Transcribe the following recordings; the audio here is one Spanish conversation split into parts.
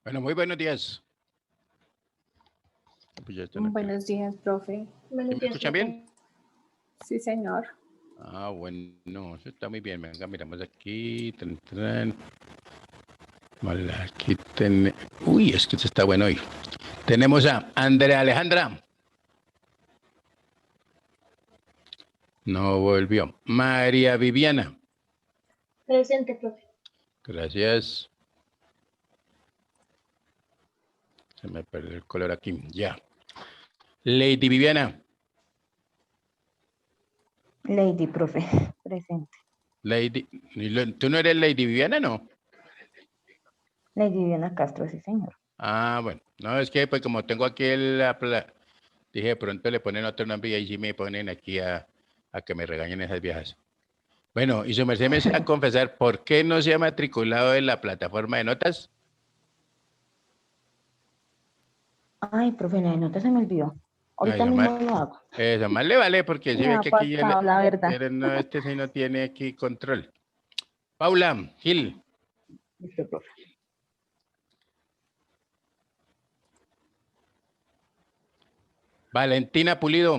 Bueno, muy buenos días. Pues ya están aquí. Buenos días, profe. ¿Sí Buenos me días, escuchan profe. bien? Sí, señor. Ah, bueno, eso está muy bien. Venga, miramos aquí. Vale, aquí tenemos. Uy, es que esto está bueno hoy. Tenemos a Andrea Alejandra. No volvió. María Viviana. Presente, profe. Gracias. Se me perdió el color aquí. Ya. Lady Viviana. Lady, profe, presente. Lady. ¿Tú no eres Lady Viviana, no? Lady Viviana Castro, sí, señor. Ah, bueno. No, es que pues como tengo aquí dije, de pronto le ponen otro nombre y ahí sí me ponen aquí a que me regañen esas viejas. Bueno, y su merced me a confesar, ¿por qué no se ha matriculado en la plataforma de notas? Ay, profe, la de nota se me olvidó. Ay, Ahorita mismo lo hago. eso más le vale, porque si Me ve ha que aquí pasado, la verdad. no, este sí no tiene aquí control. Paula Gil. Listo, profe. Valentina Pulido.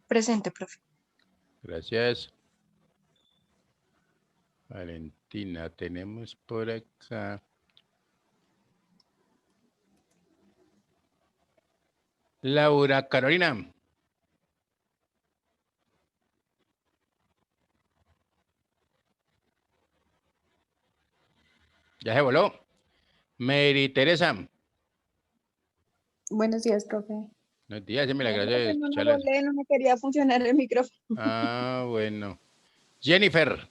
Presente, profe. Gracias. Valentina, tenemos por acá. Laura Carolina. Ya se voló. Mary Teresa. Buenos días, profe. Buenos días, me la No, gracia de profe, no me escucharlas. volé, no me quería funcionar el micrófono. Ah, bueno. Jennifer.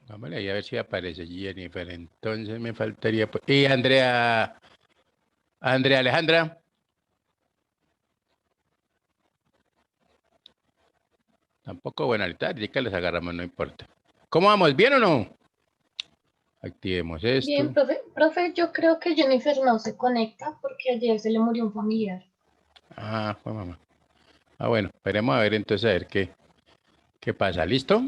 Vamos ahí a ver si aparece Jennifer. Entonces me faltaría. Y Andrea. Andrea Alejandra. Tampoco, bueno, ahorita que les agarramos, no importa. ¿Cómo vamos? ¿Bien o no? Activemos Bien, esto. profe. Profe, yo creo que Jennifer no se conecta porque ayer se le murió un familiar. Ah, pues mamá. Ah, bueno, esperemos a ver entonces a ver qué pasa. ¿Listo?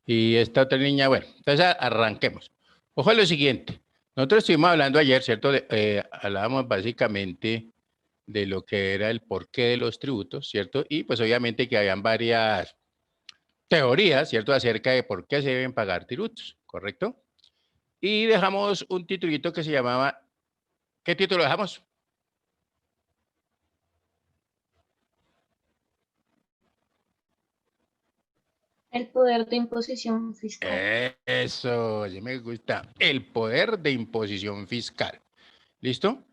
Y esta otra niña, bueno, entonces arranquemos. Ojo a lo siguiente. Nosotros estuvimos hablando ayer, ¿cierto? Hablábamos básicamente de lo que era el porqué de los tributos, ¿cierto? Y pues obviamente que habían varias teorías, ¿cierto? Acerca de por qué se deben pagar tributos, ¿correcto? Y dejamos un titulito que se llamaba, ¿qué título dejamos? El poder de imposición fiscal. Eso, sí me gusta. El poder de imposición fiscal. ¿Listo?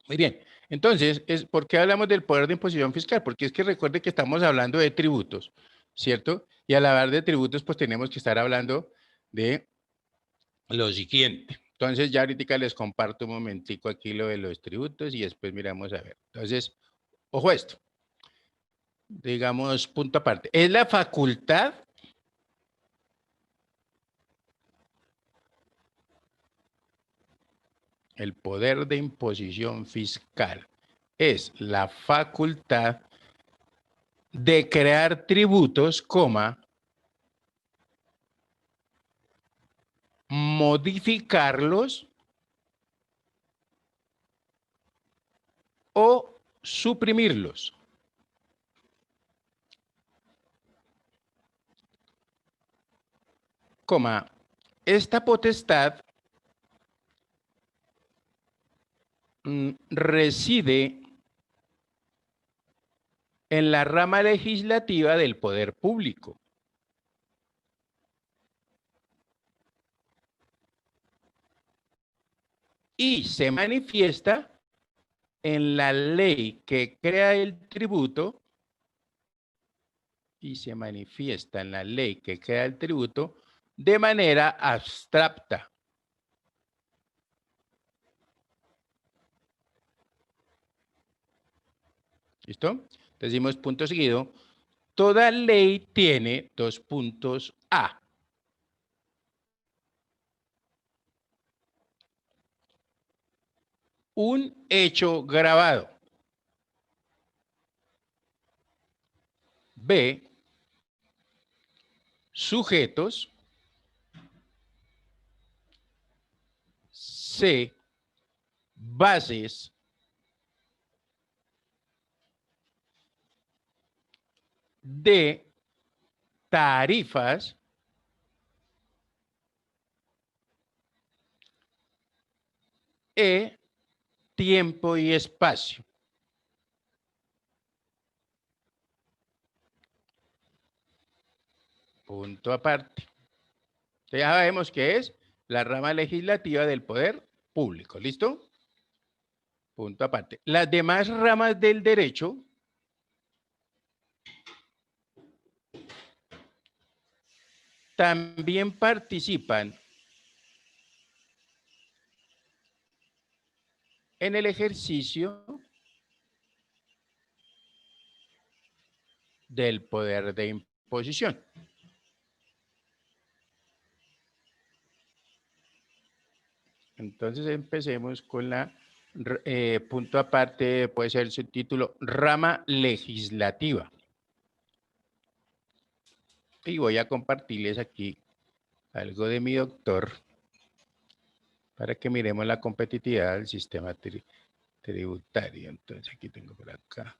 Muy bien. Entonces, ¿por qué hablamos del poder de imposición fiscal? Porque es que recuerde que estamos hablando de tributos, ¿cierto? Y al hablar de tributos, pues tenemos que estar hablando de lo siguiente. Entonces, ya ahorita les comparto un momentico aquí lo de los tributos y después miramos a ver. Entonces, ojo a esto. Digamos, punto aparte. Es la facultad el poder de imposición fiscal es la facultad de crear tributos, modificarlos o suprimirlos. Esta potestad reside en la rama legislativa del poder público. Y se manifiesta en la ley que crea el tributo de manera abstracta. ¿Listo? Decimos punto seguido. Toda ley tiene dos puntos A. un hecho grabado. B, sujetos. C, bases. D, tarifas. E, tiempo y espacio. Punto aparte. Ya sabemos que es la rama legislativa del poder público. ¿Listo? Punto aparte. Las demás ramas del derecho también participan en el ejercicio del poder de imposición. Entonces empecemos con la punto aparte, puede ser el subtítulo, rama legislativa. Y voy a compartirles aquí algo de mi doctor para que miremos la competitividad del sistema tributario. Entonces aquí tengo por acá.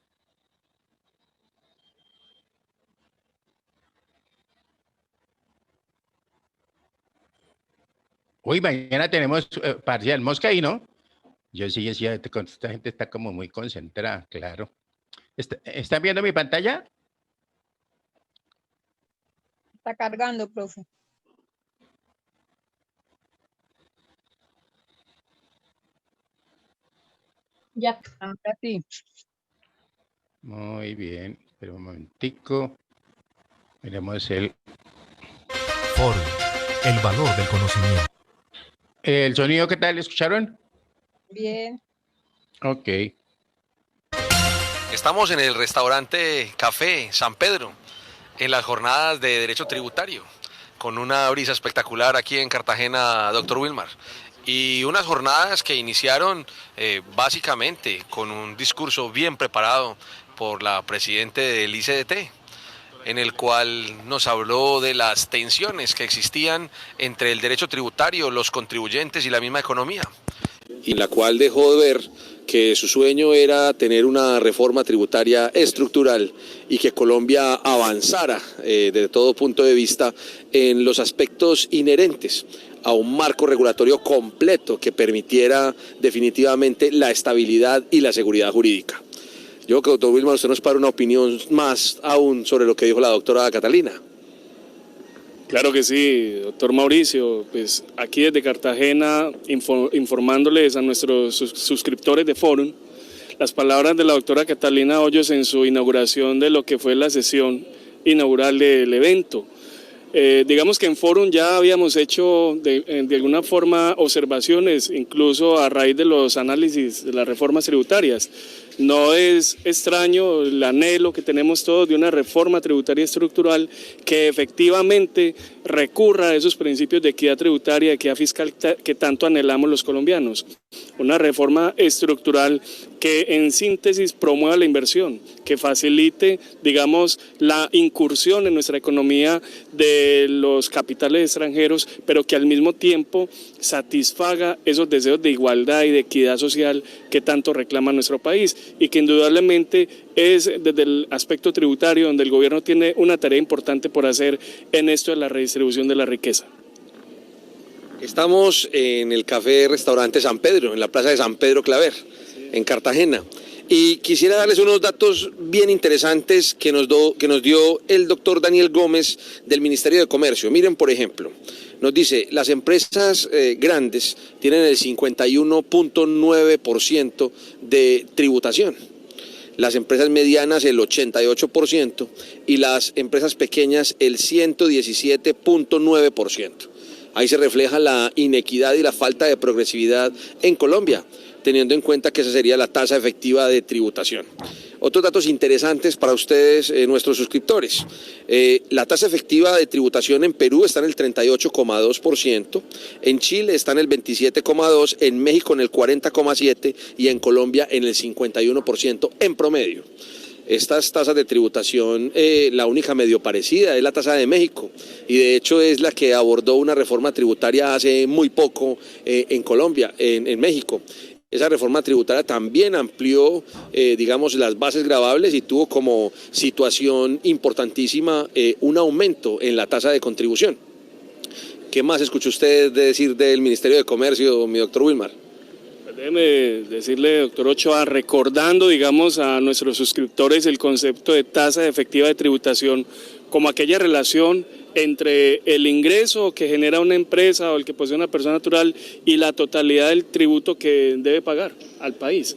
Uy, mañana tenemos parcial Mosca ahí, ¿no? Yo sí decía, esta gente está como muy concentrada, claro. ¿Están viendo mi pantalla? Está cargando, profe. Ya. Ahora sí. Muy bien, espera un momentico. Miremos el Foro, el valor del conocimiento. ¿El sonido qué tal? ¿Escucharon? Bien. Ok. Estamos en el restaurante Café San Pedro, en las jornadas de Derecho Tributario, con una brisa espectacular aquí en Cartagena, doctor Wilmar. Y unas jornadas que iniciaron básicamente con un discurso bien preparado por la presidenta del ICDT, en el cual nos habló de las tensiones que existían entre el derecho tributario, los contribuyentes y la misma economía. Y en la cual dejó de ver que su sueño era tener una reforma tributaria estructural y que Colombia avanzara desde todo punto de vista en los aspectos inherentes a un marco regulatorio completo que permitiera definitivamente la estabilidad y la seguridad jurídica. Yo creo que, doctor Wilmar, usted nos para una opinión más aún sobre lo que dijo la doctora Catalina. Claro que sí, doctor Mauricio, pues aquí desde Cartagena informándoles a nuestros suscriptores de Forum las palabras de la doctora Catalina Hoyos en su inauguración de lo que fue la sesión inaugural del evento. Digamos que en Forum ya habíamos hecho de alguna forma observaciones, incluso a raíz de los análisis de las reformas tributarias. No es extraño el anhelo que tenemos todos de una reforma tributaria estructural que efectivamente recurra a esos principios de equidad tributaria, de equidad fiscal que tanto anhelamos los colombianos. Una reforma estructural que en síntesis promueva la inversión, que facilite, digamos, la incursión en nuestra economía de los capitales extranjeros, pero que al mismo tiempo satisfaga esos deseos de igualdad y de equidad social que tanto reclama nuestro país y que indudablemente es desde el aspecto tributario donde el gobierno tiene una tarea importante por hacer en esto de la redistribución de la riqueza. Estamos en el Café Restaurante San Pedro, en la Plaza de San Pedro Claver, en Cartagena. Y quisiera darles unos datos bien interesantes que nos dio el doctor Daniel Gómez del Ministerio de Comercio. Miren, por ejemplo, nos dice, las empresas grandes tienen el 51.9% de tributación, las empresas medianas el 88% y las empresas pequeñas el 117.9%. Ahí se refleja la inequidad y la falta de progresividad en Colombia, teniendo en cuenta que esa sería la tasa efectiva de tributación. otros datos interesantes para ustedes, nuestros suscriptores. La tasa efectiva de tributación en Perú está en el 38,2%, en Chile está en el 27,2%, en México en el 40,7% y en Colombia en el 51% en promedio. Estas tasas de tributación, la única medio parecida es la tasa de México, y de hecho es la que abordó una reforma tributaria hace muy poco en Colombia, en México. Esa reforma tributaria también amplió, digamos, las bases gravables y tuvo como situación importantísima un aumento en la tasa de contribución. ¿Qué más escuchó usted decir del Ministerio de Comercio, mi doctor Wilmar? Déjeme decirle, doctor Ochoa, recordando, digamos, a nuestros suscriptores el concepto de tasa efectiva de tributación como aquella relación entre el ingreso que genera una empresa o el que posee una persona natural y la totalidad del tributo que debe pagar al país.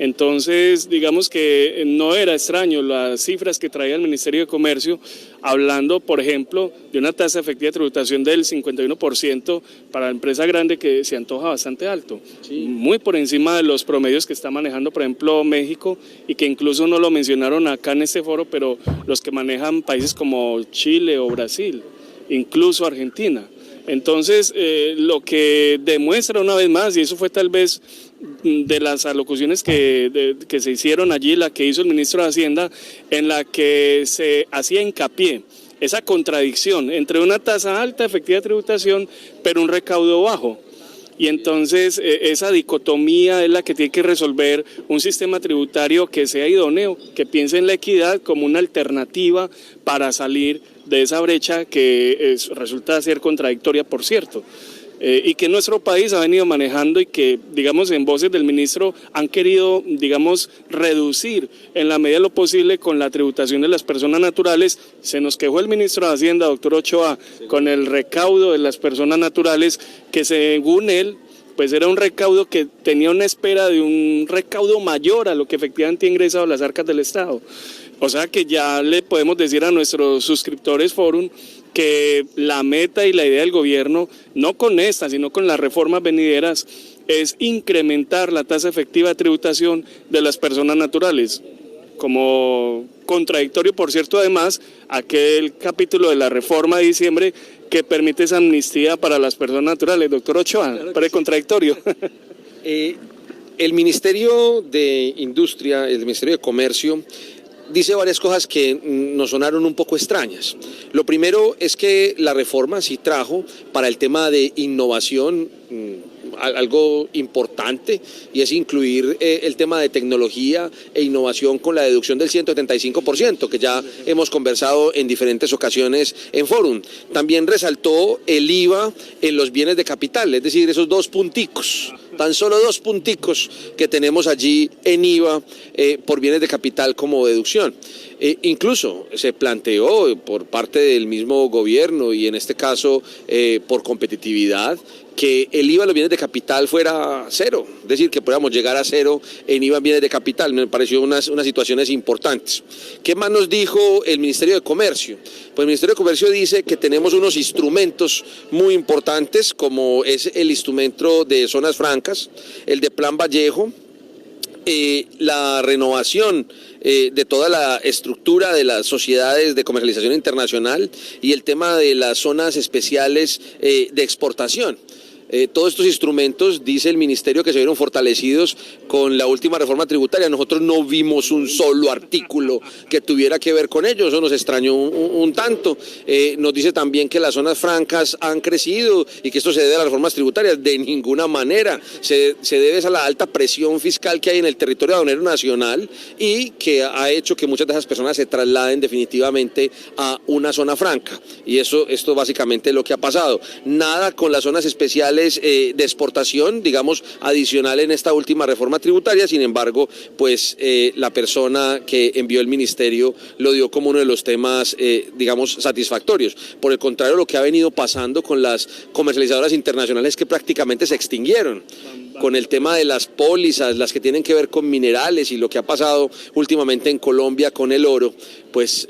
Entonces, digamos que no era extraño las cifras que traía el Ministerio de Comercio, hablando, por ejemplo, de una tasa efectiva de tributación del 51% para la empresa grande, que se antoja bastante alto, sí, muy por encima de los promedios que está manejando, por ejemplo, México, y que incluso no lo mencionaron acá en este foro, pero los que manejan países como Chile o Brasil, incluso Argentina. Entonces, lo que demuestra una vez más, y eso fue tal vez de las alocuciones que se hicieron allí, la que hizo el ministro de Hacienda, en la que se hacía hincapié esa contradicción entre una tasa alta efectiva de tributación, pero un recaudo bajo. Y entonces esa dicotomía es la que tiene que resolver un sistema tributario que sea idóneo, que piense en la equidad como una alternativa para salir de esa brecha que resulta ser contradictoria, por cierto, y que nuestro país ha venido manejando y que, digamos, en voces del ministro han querido, digamos, reducir en la medida de lo posible con la tributación de las personas naturales. Se nos quejó el ministro de Hacienda, doctor Ochoa, con el recaudo de las personas naturales, que según él, pues era un recaudo que tenía una espera de un recaudo mayor a lo que efectivamente ha ingresado a las arcas del Estado. O sea que ya le podemos decir a nuestros suscriptores Forum que la meta y la idea del gobierno, no con esta, sino con las reformas venideras, es incrementar la tasa efectiva de tributación de las personas naturales. Como contradictorio, por cierto, además, aquel capítulo de la reforma de diciembre que permite esa amnistía para las personas naturales. Doctor Ochoa, claro, parece contradictorio. El Ministerio de Industria, el Ministerio de Comercio, dice varias cosas que nos sonaron un poco extrañas. Lo primero es que la reforma sí trajo para el tema de innovación algo importante, y es incluir el tema de tecnología e innovación con la deducción del 175%, que ya hemos conversado en diferentes ocasiones en Forum. También resaltó el IVA en los bienes de capital, es decir, esos 2 punticos, tan solo 2 punticos que tenemos allí en IVA por bienes de capital como deducción. Incluso se planteó por parte del mismo gobierno, y en este caso por competitividad, que el IVA en los bienes de capital fuera cero, es decir, que podamos llegar a cero en IVA en bienes de capital. Me pareció unas situaciones importantes. ¿Qué más nos dijo el Ministerio de Comercio? Pues el Ministerio de Comercio dice que tenemos unos instrumentos muy importantes, como es el instrumento de zonas francas, el de Plan Vallejo, la renovación de toda la estructura de las sociedades de comercialización internacional y el tema de las zonas especiales de exportación. Todos estos instrumentos, dice el ministerio, que se vieron fortalecidos con la última reforma tributaria. Nosotros no vimos un solo artículo que tuviera que ver con ello, eso nos extrañó un tanto. Nos dice también que las zonas francas han crecido y que esto se debe a las reformas tributarias. De ninguna manera, se debe a la alta presión fiscal que hay en el territorio aduanero nacional y que ha hecho que muchas de esas personas se trasladen definitivamente a una zona franca. Y esto básicamente es lo que ha pasado. Nada con las zonas especiales de exportación, digamos, adicional en esta última reforma tributaria. Sin embargo, pues la persona que envió el ministerio lo dio como uno de los temas, digamos, satisfactorios. Por el contrario, lo que ha venido pasando con las comercializadoras internacionales, que prácticamente se extinguieron. con el tema de las pólizas, las que tienen que ver con minerales y lo que ha pasado últimamente en Colombia con el oro, pues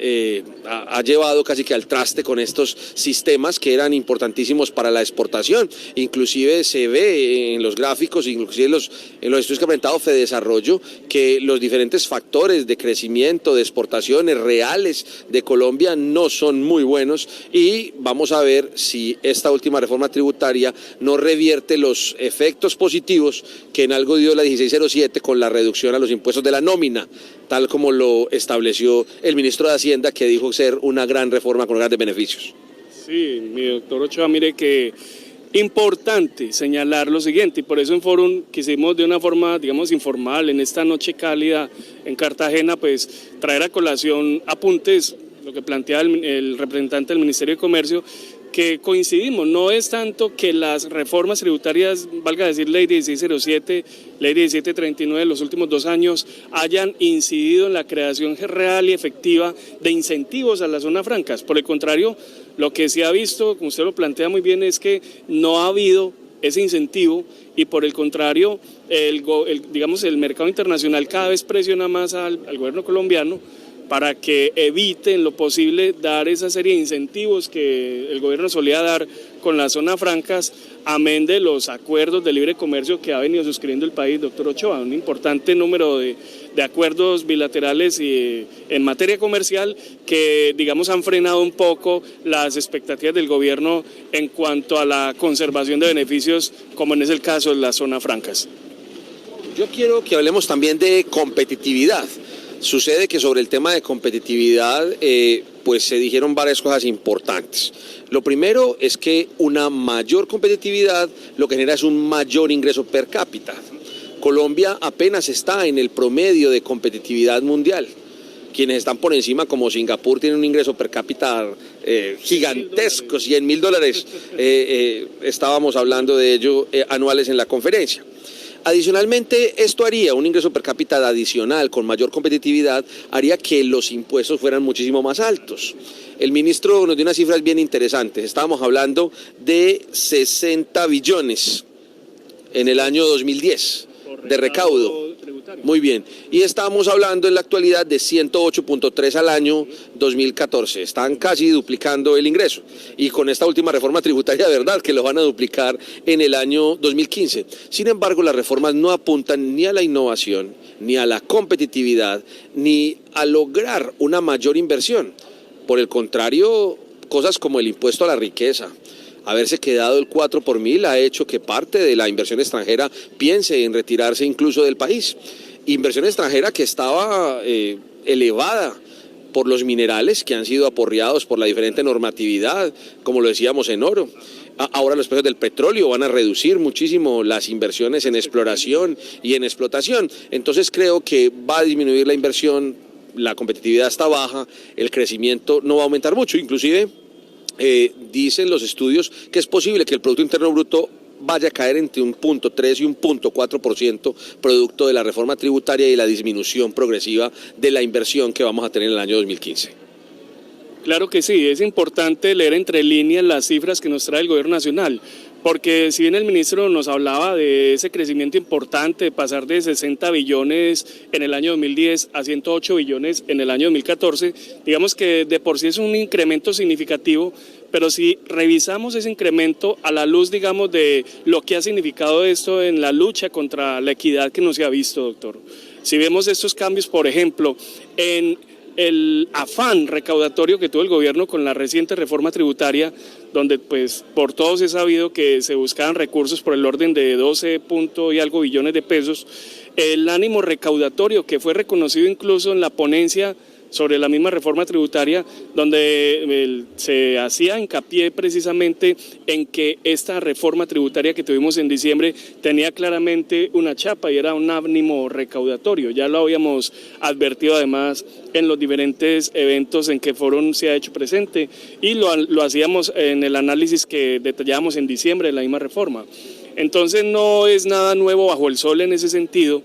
ha llevado casi que al traste con estos sistemas que eran importantísimos para la exportación. Inclusive se ve en los gráficos, inclusive en los estudios que ha presentado Fedesarrollo, que los diferentes factores de crecimiento, de exportaciones reales de Colombia no son muy buenos, y vamos a ver si esta última reforma tributaria no revierte los efectos positivos que en algo dio la 1607 con la reducción a los impuestos de la nómina, tal como lo estableció el ministro de Hacienda, que dijo ser una gran reforma con grandes beneficios. Sí, mi doctor Ochoa, mire que importante señalar lo siguiente, y por eso en Fórum quisimos de una forma, digamos, informal, en esta noche cálida en Cartagena, pues traer a colación apuntes, lo que plantea el representante del Ministerio de Comercio, que coincidimos. No es tanto que las reformas tributarias, valga decir ley 1607, ley 1739 de los últimos 2 años, hayan incidido en la creación real y efectiva de incentivos a las zonas francas. Por el contrario, lo que se ha visto, como usted lo plantea muy bien, es que no ha habido ese incentivo, y por el contrario, digamos, el mercado internacional cada vez presiona más al gobierno colombiano para que evite en lo posible dar esa serie de incentivos que el gobierno solía dar con las zonas francas, amén de los acuerdos de libre comercio que ha venido suscribiendo el país, doctor Ochoa, un importante número de acuerdos bilaterales en materia comercial que, digamos, han frenado un poco las expectativas del gobierno en cuanto a la conservación de beneficios, como en el caso de las zonas francas. Yo quiero que hablemos también de competitividad. Sucede que sobre el tema de competitividad, pues se dijeron varias cosas importantes. Lo primero es que una mayor competitividad lo que genera es un mayor ingreso per cápita. Colombia apenas está en el promedio de competitividad mundial. Quienes están por encima, como Singapur, tienen un ingreso per cápita gigantesco, $100.000. Estábamos hablando de ello anuales en la conferencia. Adicionalmente, esto haría un ingreso per cápita adicional con mayor competitividad, haría que los impuestos fueran muchísimo más altos. El ministro nos dio unas cifras bien interesantes. Estábamos hablando de 60 billones en el año 2010 de recaudo. Muy bien. Y estamos hablando en la actualidad de 108.3 al año 2014. Están casi duplicando el ingreso. Y con esta última reforma tributaria, de verdad, que lo van a duplicar en el año 2015. Sin embargo, las reformas no apuntan ni a la innovación, ni a la competitividad, ni a lograr una mayor inversión. Por el contrario, cosas como el impuesto a la riqueza, haberse quedado el 4 por mil ha hecho que parte de la inversión extranjera piense en retirarse incluso del país. Inversión extranjera que estaba elevada por los minerales que han sido aporreados por la diferente normatividad, como lo decíamos en oro. Ahora los precios del petróleo van a reducir muchísimo las inversiones en exploración y en explotación. Entonces creo que va a disminuir la inversión, la competitividad está baja, el crecimiento no va a aumentar mucho, inclusive dicen los estudios que es posible que el Producto Interno Bruto vaya a caer entre 1.3 y 1.4% producto de la reforma tributaria y la disminución progresiva de la inversión que vamos a tener en el año 2015. Claro que sí, es importante leer entre líneas las cifras que nos trae el gobierno nacional, porque si bien el ministro nos hablaba de ese crecimiento importante, de pasar de 60 billones en el año 2010 a 108 billones en el año 2014, digamos que de por sí es un incremento significativo, pero si revisamos ese incremento a la luz, digamos, de lo que ha significado esto en la lucha contra la equidad que no se ha visto, doctor. Si vemos estos cambios, por ejemplo, en el afán recaudatorio que tuvo el gobierno con la reciente reforma tributaria, donde pues por todos es sabido que se buscaban recursos por el orden de 12 punto y algo billones de pesos, el ánimo recaudatorio que fue reconocido incluso en la ponencia sobre la misma reforma tributaria, donde se hacía hincapié precisamente en que esta reforma tributaria que tuvimos en diciembre tenía claramente una chapa y era un ánimo recaudatorio. Ya lo habíamos advertido además en los diferentes eventos en que Fórum se ha hecho presente y lo hacíamos en el análisis que detallábamos en diciembre de la misma reforma. Entonces no es nada nuevo bajo el sol en ese sentido.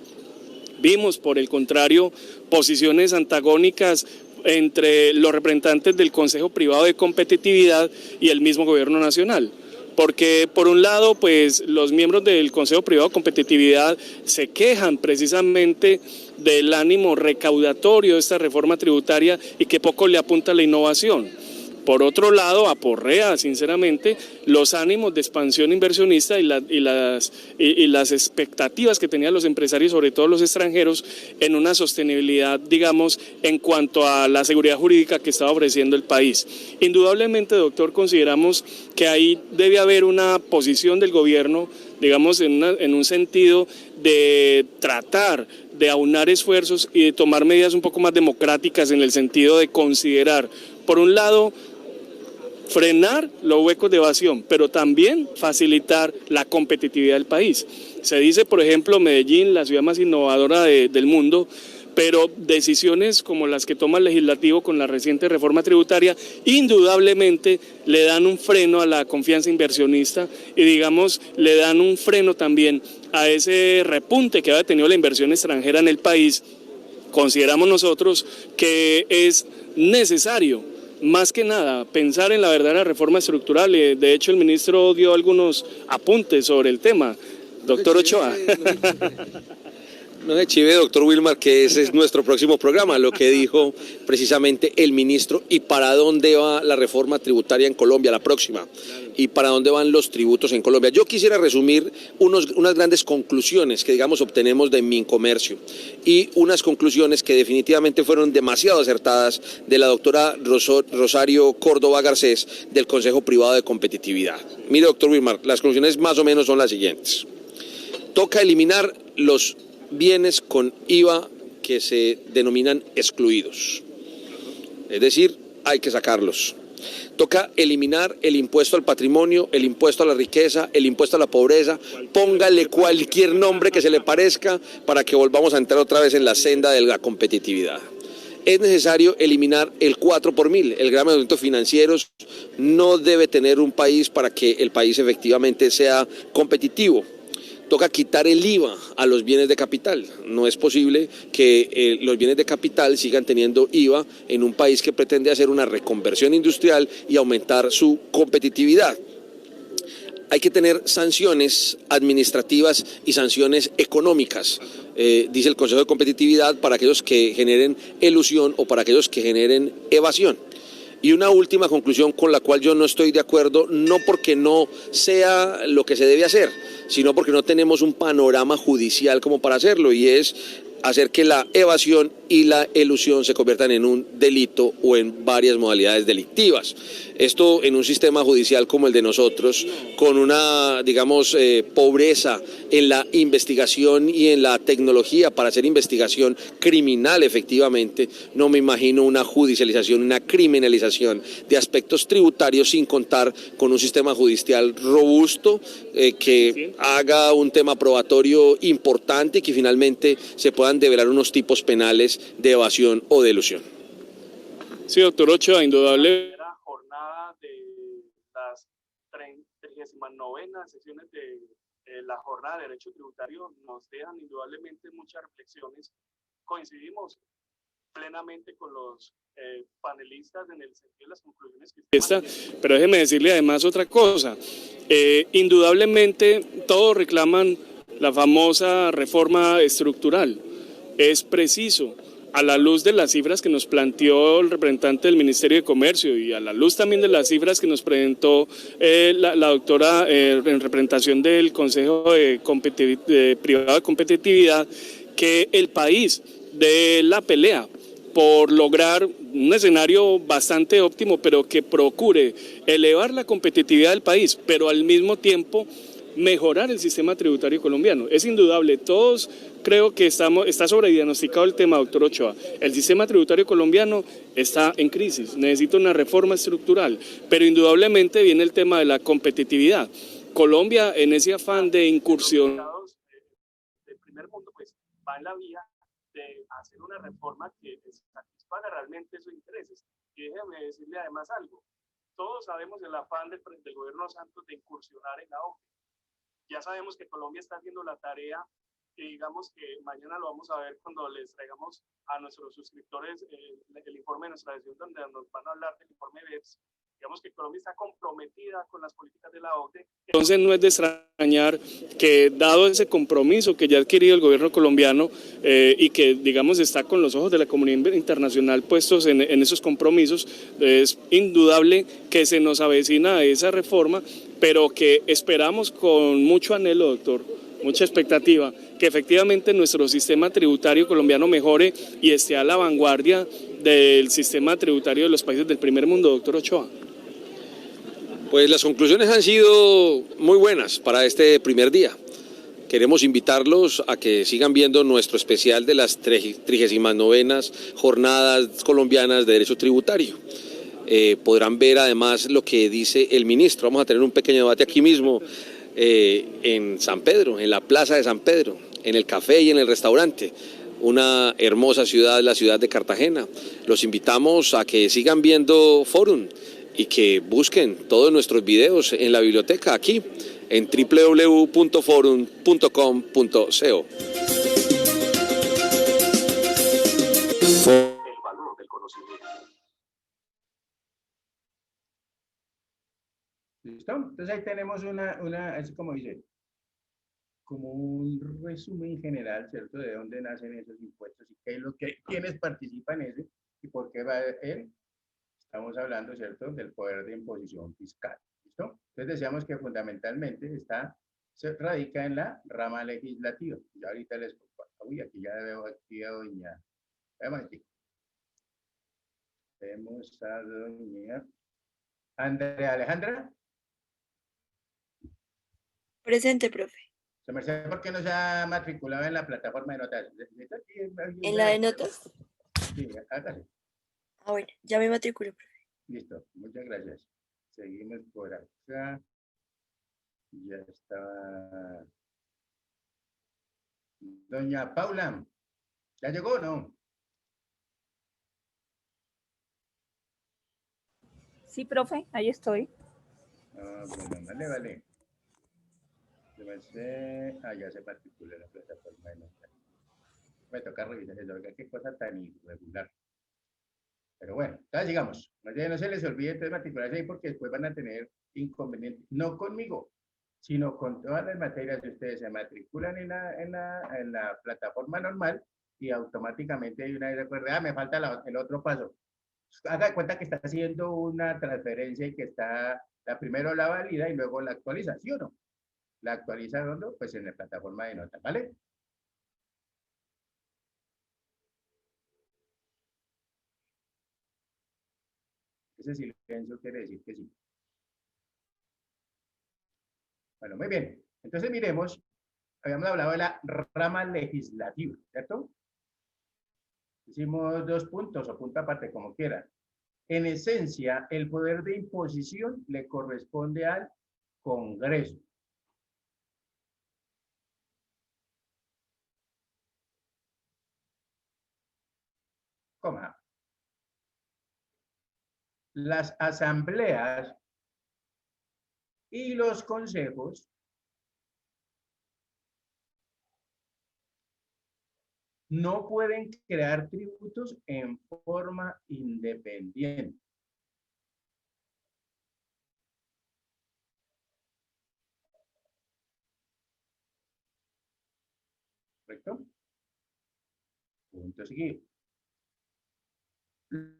Vimos, por el contrario, posiciones antagónicas entre los representantes del Consejo Privado de Competitividad y el mismo Gobierno Nacional. porque por un lado, pues los miembros del Consejo Privado de Competitividad se quejan precisamente del ánimo recaudatorio de esta reforma tributaria y que poco le apunta a la innovación. Por otro lado, aporrea sinceramente los ánimos de expansión inversionista y las expectativas que tenían los empresarios, sobre todo los extranjeros, en una sostenibilidad, digamos, en cuanto a la seguridad jurídica que estaba ofreciendo el país. Indudablemente, doctor, consideramos que ahí debe haber una posición del gobierno, digamos, en un sentido de tratar de aunar esfuerzos y de tomar medidas un poco más democráticas en el sentido de considerar, por un lado, frenar los huecos de evasión, pero también facilitar la competitividad del país. Se dice, por ejemplo, Medellín, la ciudad más innovadora del mundo, pero decisiones como las que toma el legislativo con la reciente reforma tributaria indudablemente le dan un freno a la confianza inversionista y, digamos, le dan un freno también a ese repunte que había tenido la inversión extranjera en el país. Consideramos nosotros que es necesario, más que nada, pensar en la verdadera reforma estructural. De hecho, el ministro dio algunos apuntes sobre el tema. Doctor Ochoa. No se chive, doctor Wilmar, que ese es nuestro próximo programa, lo que dijo precisamente el ministro y para dónde va la reforma tributaria en Colombia, la próxima, y para dónde van los tributos en Colombia. Yo quisiera resumir unas grandes conclusiones que, digamos, obtenemos de Mincomercio y unas conclusiones que definitivamente fueron demasiado acertadas de la doctora Rosario Córdoba Garcés del Consejo Privado de Competitividad. Mire, doctor Wilmar, las conclusiones más o menos son las siguientes. Toca eliminar los bienes con IVA que se denominan excluidos, es decir, hay que sacarlos. Toca eliminar el impuesto al patrimonio, el impuesto a la riqueza, el impuesto a la pobreza, póngale cualquier nombre que se le parezca para que volvamos a entrar otra vez en la senda de la competitividad. Es necesario eliminar el 4 por mil, el gravamen de movimientos financieros no debe tener un país para que el país efectivamente sea competitivo. Toca quitar el IVA a los bienes de capital. No es posible que los bienes de capital sigan teniendo IVA en un país que pretende hacer una reconversión industrial y aumentar su competitividad. Hay que tener sanciones administrativas y sanciones económicas, dice el Consejo de Competitividad, para aquellos que generen elusión o para aquellos que generen evasión. Y una última conclusión con la cual yo no estoy de acuerdo, no porque no sea lo que se debe hacer, sino porque no tenemos un panorama judicial como para hacerlo, y es hacer que la evasión y la elusión se conviertan en un delito o en varias modalidades delictivas. Esto en un sistema judicial como el de nosotros, con una, digamos, pobreza en la investigación y en la tecnología para hacer investigación criminal efectivamente, no me imagino una judicialización, una criminalización de aspectos tributarios sin contar con un sistema judicial robusto que haga un tema probatorio importante y que finalmente se puedan develar unos tipos penales de evasión o de elusión. Sí, doctor Ochoa, indudable. La jornada de las 39 sesiones de la jornada de Derecho Tributario nos dejan indudablemente muchas reflexiones. Coincidimos plenamente con los panelistas en el sentido de las conclusiones que pero déjeme decirle además otra cosa. Indudablemente todos reclaman la famosa reforma estructural. Es preciso, a la luz de las cifras que nos planteó el representante del Ministerio de Comercio y a la luz también de las cifras que nos presentó la doctora en representación del Consejo Privado de Competitividad, que el país de la pelea por lograr un escenario bastante óptimo, pero que procure elevar la competitividad del país, pero al mismo tiempo mejorar el sistema tributario colombiano. Es indudable, todos creo que está sobrediagnosticado el tema, doctor Ochoa. El sistema tributario colombiano está en crisis, necesita una reforma estructural, pero indudablemente viene el tema de la competitividad. Colombia, en ese afán de incursión del primer mundo, pues va en la vía de hacer una reforma que satisfaga realmente sus intereses. Y déjeme decirle además algo, todos sabemos el afán del gobierno Santos de incursionar en la OCDE. Ya sabemos que Colombia está haciendo la tarea y digamos que mañana lo vamos a ver cuando les traigamos a nuestros suscriptores el informe de nuestra sesión donde nos van a hablar del informe BEPS, digamos que Colombia está comprometida con las políticas de la OCDE. Entonces no es de extrañar que dado ese compromiso que ya ha adquirido el gobierno colombiano y que digamos está con los ojos de la comunidad internacional puestos en esos compromisos, es indudable que se nos avecina esa reforma, pero que esperamos con mucho anhelo, doctor, mucha expectativa, que efectivamente nuestro sistema tributario colombiano mejore y esté a la vanguardia del sistema tributario de los países del primer mundo, doctor Ochoa. Pues las conclusiones han sido muy buenas para este primer día. Queremos invitarlos a que sigan viendo nuestro especial de las 39ª Jornadas Colombianas de Derecho Tributario. Podrán ver además lo que dice el ministro. Vamos a tener un pequeño debate aquí mismo en San Pedro, en la Plaza de San Pedro, en el café y en el restaurante. Una hermosa ciudad, la ciudad de Cartagena. Los invitamos a que sigan viendo Forum y que busquen todos nuestros videos en la biblioteca aquí en www.forum.com.co. El valor del conocimiento. ¿Listo? Entonces ahí tenemos así como dice, como un resumen general, ¿cierto? De dónde nacen esos impuestos y qué es quiénes participan en ese y por qué va él. Estamos hablando, ¿cierto?, del poder de imposición fiscal. ¿Listo? Entonces decíamos que fundamentalmente se radica en la rama legislativa. Ya ahorita les comparto. Uy, aquí ya veo aquí a doña. Vemos aquí. Vemos a doña Andrea Alejandra. Presente, profe. Se me sabe por qué no se ha matriculado en la plataforma de notas. ¿En la de notas? Sí, hágase. Ah, bueno, ya me matriculé, profe. Listo, muchas gracias. Seguimos por acá. Ya está. Doña Paula, ¿ya llegó o no? Sí, profe, ahí estoy. Ah, bueno, vale. Ya se matriculó en la plataforma de notas. Me toca revisar eso, oiga, qué cosa tan irregular. Pero bueno, entonces sigamos. No se les olvide entonces matricularse ahí porque después van a tener inconvenientes, no conmigo, sino con todas las materias que ustedes se matriculan en la plataforma normal y automáticamente hay una vez recuerda, me falta el otro paso. Haga de cuenta que está haciendo una transferencia y que la primero la valida y luego la actualiza, ¿sí o no? La actualiza ¿dónde? Pues en la plataforma de notas, ¿vale? Ese silencio quiere decir que sí. Bueno, muy bien. Entonces miremos, habíamos hablado de la rama legislativa, ¿cierto? Hicimos 2 puntos o punto aparte, como quieran. En esencia, el poder de imposición le corresponde al Congreso. Coma. Las asambleas y los consejos no pueden crear tributos en forma independiente. ¿Correcto? Punto seguido.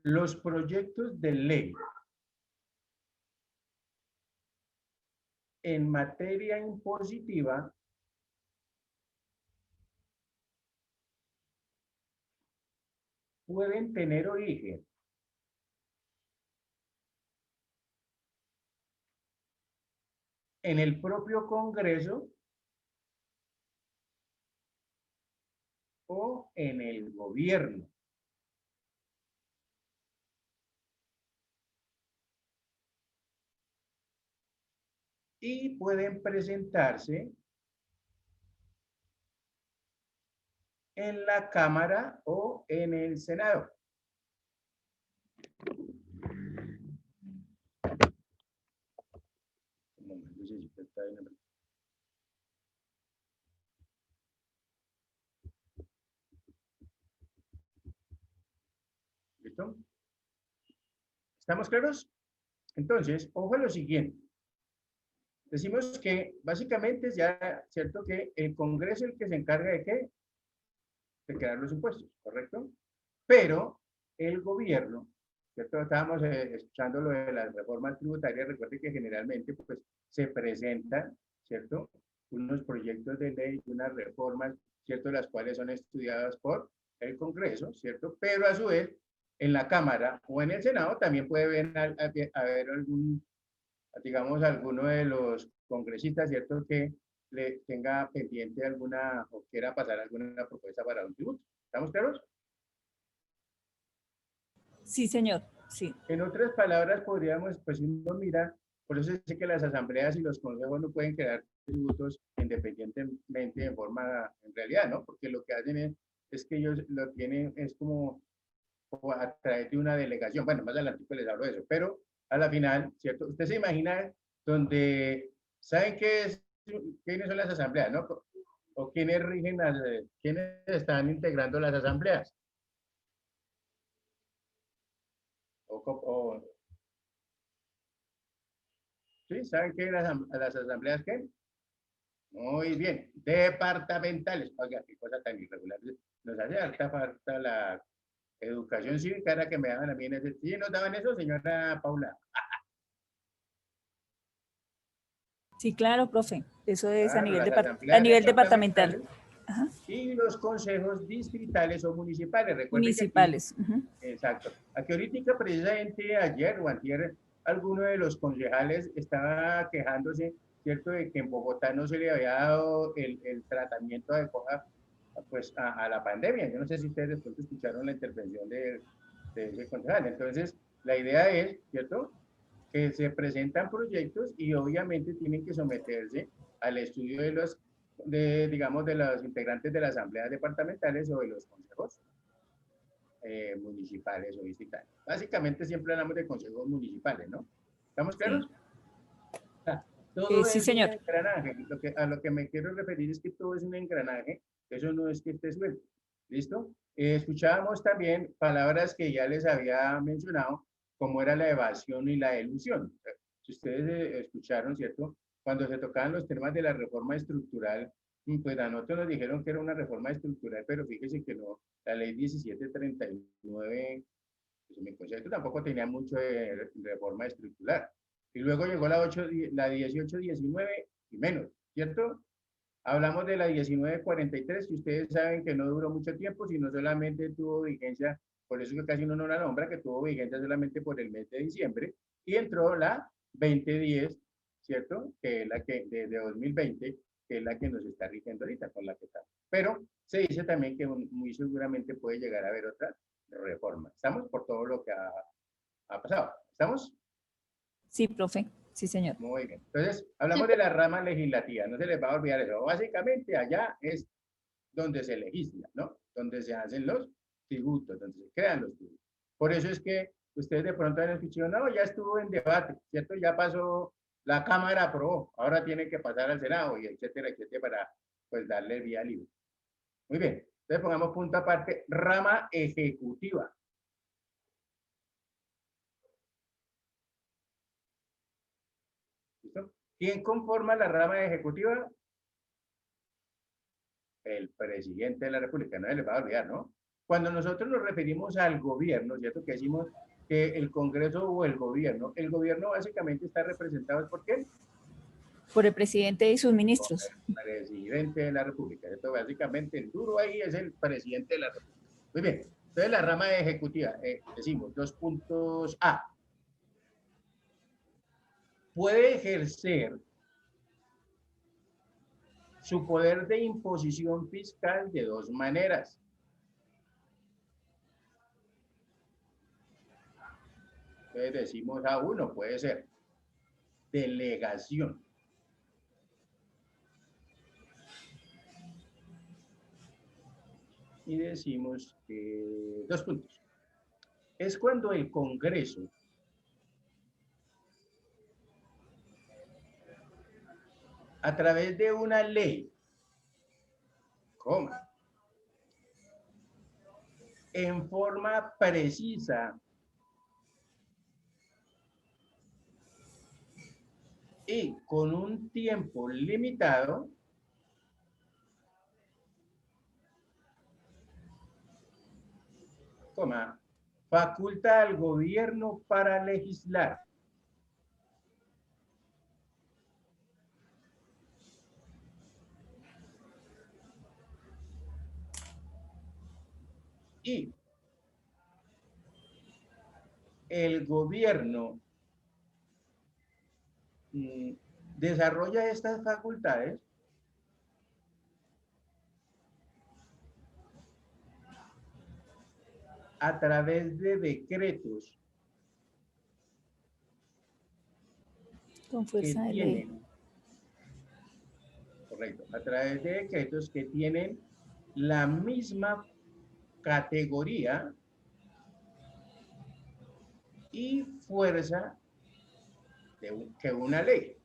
Los proyectos de ley en materia impositiva pueden tener origen en el propio Congreso o en el gobierno. Y pueden presentarse en la Cámara o en el Senado. ¿Listo? ¿Estamos claros? Entonces, ojo a lo siguiente. Decimos que básicamente es ya cierto que el Congreso es el que se encarga de qué? De crear los impuestos, ¿correcto? Pero el gobierno, ¿cierto? Estábamos escuchando lo de las reformas tributarias. Recuerde que generalmente pues, se presentan, ¿cierto? Unos proyectos de ley, unas reformas, ¿cierto? Las cuales son estudiadas por el Congreso, ¿cierto? Pero a su vez, en la Cámara o en el Senado también puede haber algún, digamos, alguno de los congresistas, ¿cierto? Que le tenga pendiente alguna o quiera pasar alguna propuesta para un tributo. ¿Estamos claros? Sí, señor. Sí. En otras palabras, podríamos, pues uno mira, por eso dice que las asambleas y los consejos no pueden crear tributos independientemente en forma, en realidad, ¿no? Porque lo que hacen es que ellos lo tienen, es como a través de una delegación. Bueno, más adelante les hablo de eso, pero a la final, ¿cierto? Usted se imagina donde, ¿saben quiénes son las asambleas, no? O quiénes rigen quiénes están integrando las asambleas. ¿Sí? ¿Saben qué las asambleas qué? Muy bien, departamentales. Oiga, qué cosa tan irregular. Nos hace harta falta la educación cívica, era que me daban a mí en ese... ¿Sí nos daban eso, señora Paula? Sí, claro, profe. Eso es Claro, las a asambleas nivel departamental. Ajá. Y los consejos distritales o municipales. Recuerden Municipales. Que aquí, exacto. Aquí ahorita, precisamente ayer o antier, alguno de los concejales estaba quejándose, ¿cierto?, de que en Bogotá no se le había dado el tratamiento adecuado pues, a la pandemia. Yo no sé si ustedes después escucharon la intervención de ese concejal. Entonces, la idea es, ¿cierto?, que se presentan proyectos y obviamente tienen que someterse al estudio digamos, de los integrantes de las asambleas departamentales o de los consejos municipales o distritales. Básicamente siempre hablamos de consejos municipales, ¿no? ¿Estamos claros? Sí. Todo sí, es señor. un engranaje. A lo que me quiero referir es que todo es un engranaje. Eso no es que esté suelto. ¿Listo? Escuchábamos también palabras que ya les había mencionado, como era la evasión y la elusión. Si ustedes escucharon, ¿cierto? Cuando se tocaban los temas de la reforma estructural, pues a nosotros nos dijeron que era una reforma estructural, pero fíjese que no, la ley 1739, pues en mi concepto tampoco tenía mucho de reforma estructural. Y luego llegó la 1819 y menos, ¿cierto? Hablamos de la 1943, que ustedes saben que no duró mucho tiempo, sino solamente tuvo vigencia, por eso que casi uno no la nombra, que tuvo vigencia solamente por el mes de diciembre, y entró la 2010, ¿cierto? Que es la que, de 2020, que es la que nos está rigiendo ahorita, con la que estamos. Pero se dice también que muy seguramente puede llegar a haber otra reforma. ¿Estamos? Por todo lo que ha pasado. ¿Estamos? Sí, profe. Sí, señor. Muy bien. Entonces, hablamos de la rama legislativa. No se les va a olvidar eso. Básicamente, allá es donde se legisla, ¿no? Donde se hacen los tributos, donde se crean los tributos. Por eso es que ustedes de pronto han escuchado, no, ya estuvo en debate, ¿cierto? Ya pasó, la Cámara aprobó, ahora tiene que pasar al Senado, y etcétera, etcétera, para pues darle vía libre. Muy bien. Entonces, pongamos punto aparte, rama ejecutiva. ¿Listo? ¿Quién conforma la rama ejecutiva? El presidente de la República, no se les va a olvidar, ¿no? Cuando nosotros nos referimos al gobierno, ¿cierto? Que decimos que el Congreso o el gobierno básicamente está representado ¿por quién? Por el presidente y sus ministros. Por el presidente de la República, ¿cierto? Básicamente el duro ahí es el presidente de la República. Muy bien, entonces la rama ejecutiva, decimos, 2 puntos A. Puede ejercer su poder de imposición fiscal de 2 maneras. Entonces decimos A1, puede ser delegación. Y decimos que 2 puntos. Es cuando el Congreso a través de una ley, en forma precisa y con un tiempo limitado, coma, faculta al gobierno para legislar. Y el gobierno desarrolla estas facultades a través de decretos Con que fuerza de ley. tienen, correcto, a través de decretos que tienen la misma categoría y fuerza que una ley.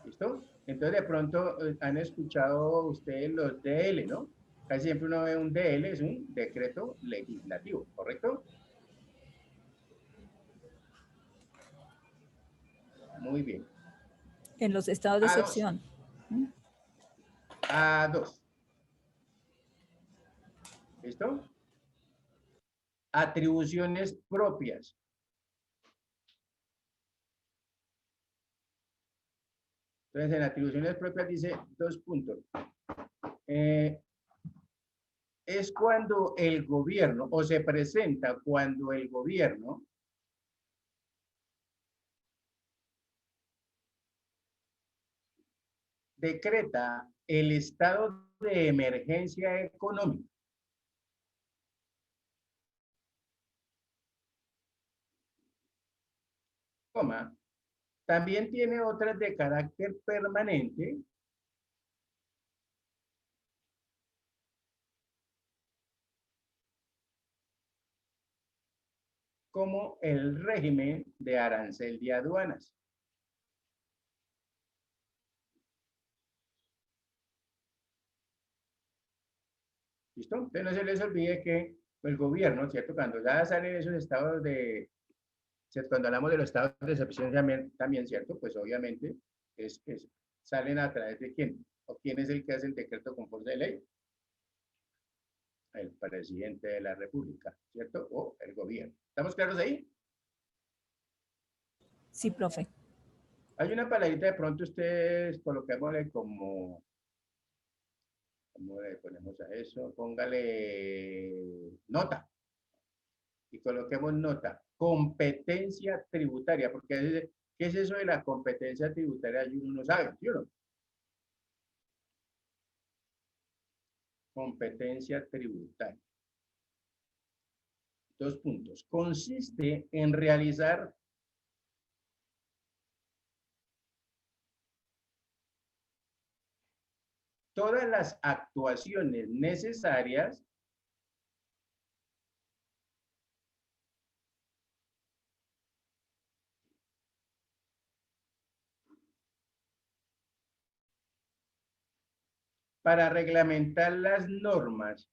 ¿Listo? Entonces, de pronto han escuchado ustedes los DL, ¿no? Casi siempre uno ve un DL, es un decreto legislativo, ¿correcto? Muy bien. En los estados de A2. excepción. A2. ¿Listo? Atribuciones propias. Entonces, en atribuciones propias dice 2 puntos. Es cuando el gobierno, o se presenta cuando el gobierno decreta el estado de emergencia económica. Coma, también tiene otras de carácter permanente, como el régimen de arancel de aduanas. ¿Listo? Entonces no se les olvide que el gobierno, ¿cierto? Cuando ya salen esos estados de, ¿cierto? Cuando hablamos de los estados de excepción también, ¿cierto? Pues obviamente salen a través de quién, o quién es el que hace el decreto con fuerza de ley. El presidente de la República, ¿cierto? O el gobierno. ¿Estamos claros ahí? Sí, profe. Hay una palabrita de pronto ustedes coloquémosle como, ¿cómo le ponemos a eso? Póngale nota. Y coloquemos nota. Competencia tributaria, porque ¿qué es eso de la competencia tributaria? Y uno no sabe, ¿sí o no? Competencia tributaria. 2 puntos. Consiste en realizar todas las actuaciones necesarias para reglamentar las normas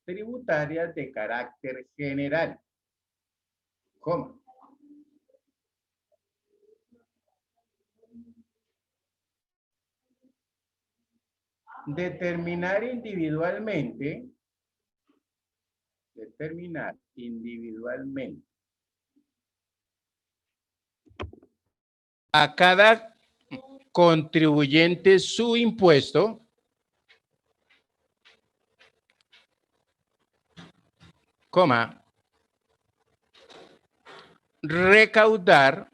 tributarias de carácter general. ¿Cómo? Determinar individualmente a cada contribuyente su impuesto, coma, recaudar,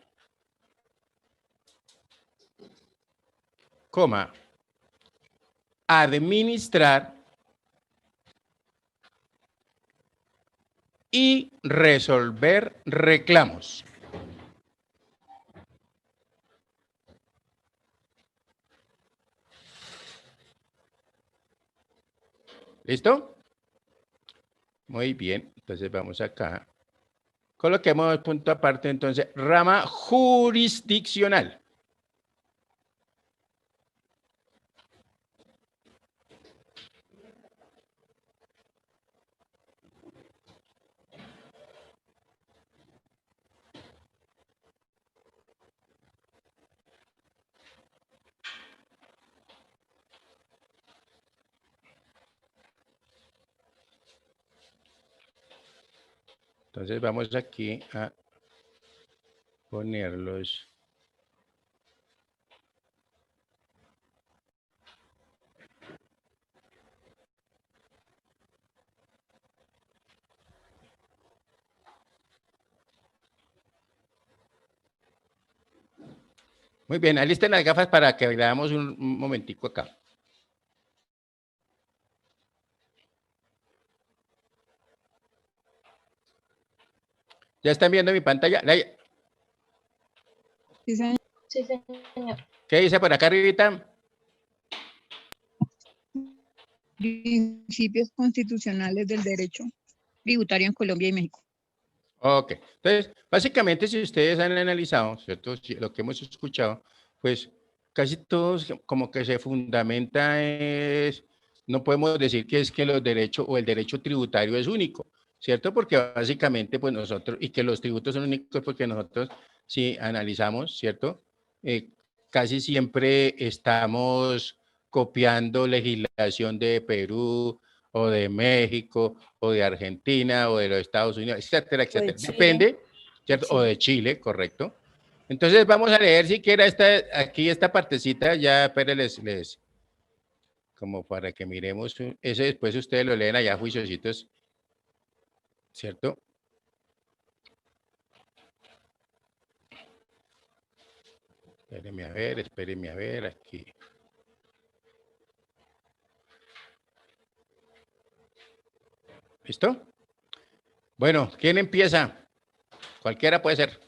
coma, administrar y resolver reclamos. ¿Listo? Muy bien, entonces vamos acá. Coloquemos el punto aparte, entonces, rama jurisdiccional. Entonces vamos aquí a ponerlos. Muy bien, alisten las gafas para que veamos un momentico acá. ¿Ya están viendo mi pantalla? Sí, señor. Sí, señor. ¿Qué dice por acá arribita? Principios constitucionales del derecho tributario en Colombia y México. Ok, entonces, básicamente si ustedes han analizado, ¿cierto? Lo que hemos escuchado, pues casi todos como que se fundamenta es, no podemos decir que es que los derechos o el derecho tributario es único, ¿cierto? Porque básicamente pues nosotros, y que los tributos son únicos porque nosotros si analizamos, ¿cierto? Casi siempre estamos copiando legislación de Perú o de México o de Argentina o de los Estados Unidos, etcétera, etcétera. Chile. Depende, ¿cierto? O de Chile, correcto. Entonces vamos a leer siquiera aquí esta partecita, ya, pero como para que miremos, ese después ustedes lo leen allá juiciositos, ¿cierto? Espérenme a ver, aquí. ¿Listo? Bueno, ¿quién empieza? Cualquiera puede ser.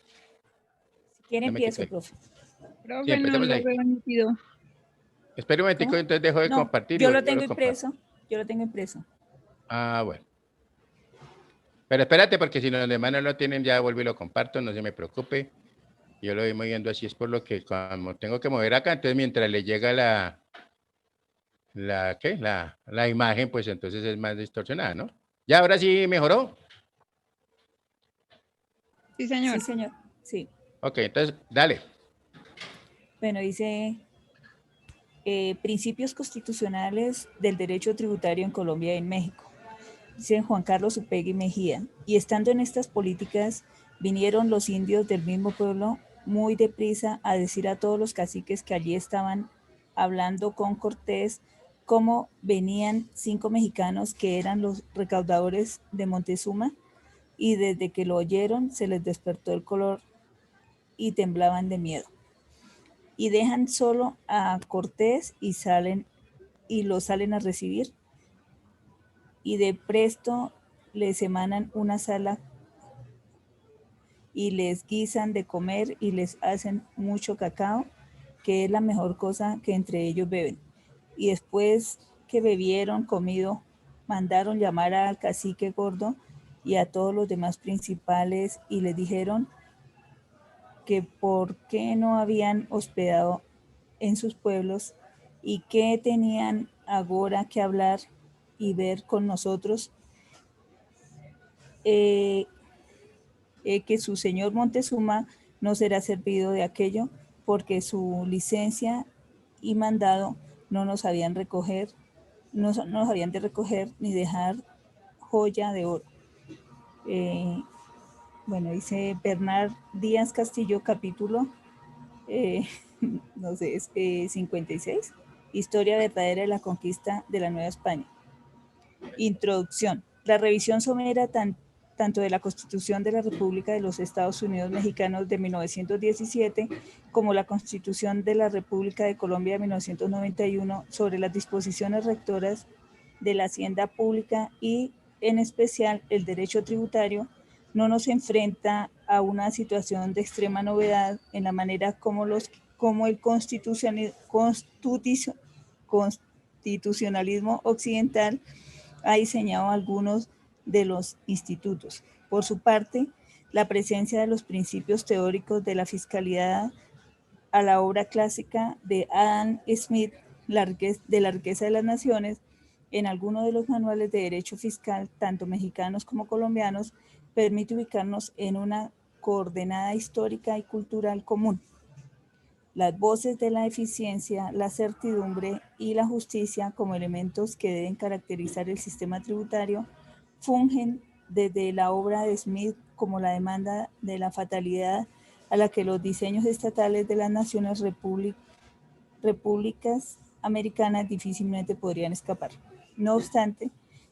Si quiere Ya me empiezo, quité. profe. Profe, Sí, no empecemos lo ahí. veo nítido. Espera un momentico, ¿Cómo? entonces dejo de No, compartir. yo y lo vuelvo tengo a compartir. impreso. Yo lo tengo impreso. Ah, bueno. Pero espérate, porque si los demás no lo tienen, ya vuelvo y lo comparto, no se me preocupe. Yo lo voy moviendo así, es por lo que como tengo que mover acá, entonces mientras le llega la imagen, pues entonces es más distorsionada, ¿no? Ya, ahora sí mejoró. Sí, señor. Sí, señor. Sí. Ok, entonces, dale. Bueno, dice principios constitucionales del derecho tributario en Colombia y en México. Dice Juan Carlos Upegui Mejía. Y estando en estas políticas, vinieron los indios del mismo pueblo muy deprisa a decir a todos los caciques que allí estaban hablando con Cortés cómo venían 5 mexicanos que eran los recaudadores de Montezuma, y desde que lo oyeron se les despertó el color y temblaban de miedo. Y dejan solo a Cortés y lo salen a recibir, y de presto les emanan una sala y les guisan de comer y les hacen mucho cacao, que es la mejor cosa que entre ellos beben. Y después que bebieron, comido, mandaron llamar al cacique gordo y a todos los demás principales y les dijeron que por qué no habían hospedado en sus pueblos y que tenían agora que hablar y ver con nosotros, que su señor Montezuma no será servido de aquello, porque su licencia y mandado no nos habían de recoger ni dejar joya de oro. Bueno, dice Bernard Díaz Castillo, capítulo, no sé, es 56, Historia verdadera de la conquista de la Nueva España. Introducción. La revisión somera tanto de la Constitución de la República de los Estados Unidos Mexicanos de 1917 como la Constitución de la República de Colombia de 1991 sobre las disposiciones rectoras de la hacienda pública y en especial el derecho tributario no nos enfrenta a una situación de extrema novedad en la manera como el constitucionalismo occidental ha diseñado algunos de los institutos. Por su parte, la presencia de los principios teóricos de la fiscalidad a la obra clásica de Adam Smith, de la riqueza de las naciones, en algunos de los manuales de derecho fiscal, tanto mexicanos como colombianos, permite ubicarnos en una coordenada histórica y cultural común. Las voces de la eficiencia, la certidumbre y la justicia como elementos que deben caracterizar el sistema tributario fungen desde la obra de Smith como la demanda de la fatalidad a la que los diseños estatales de las naciones repúblicas americanas difícilmente podrían escapar. No obstante,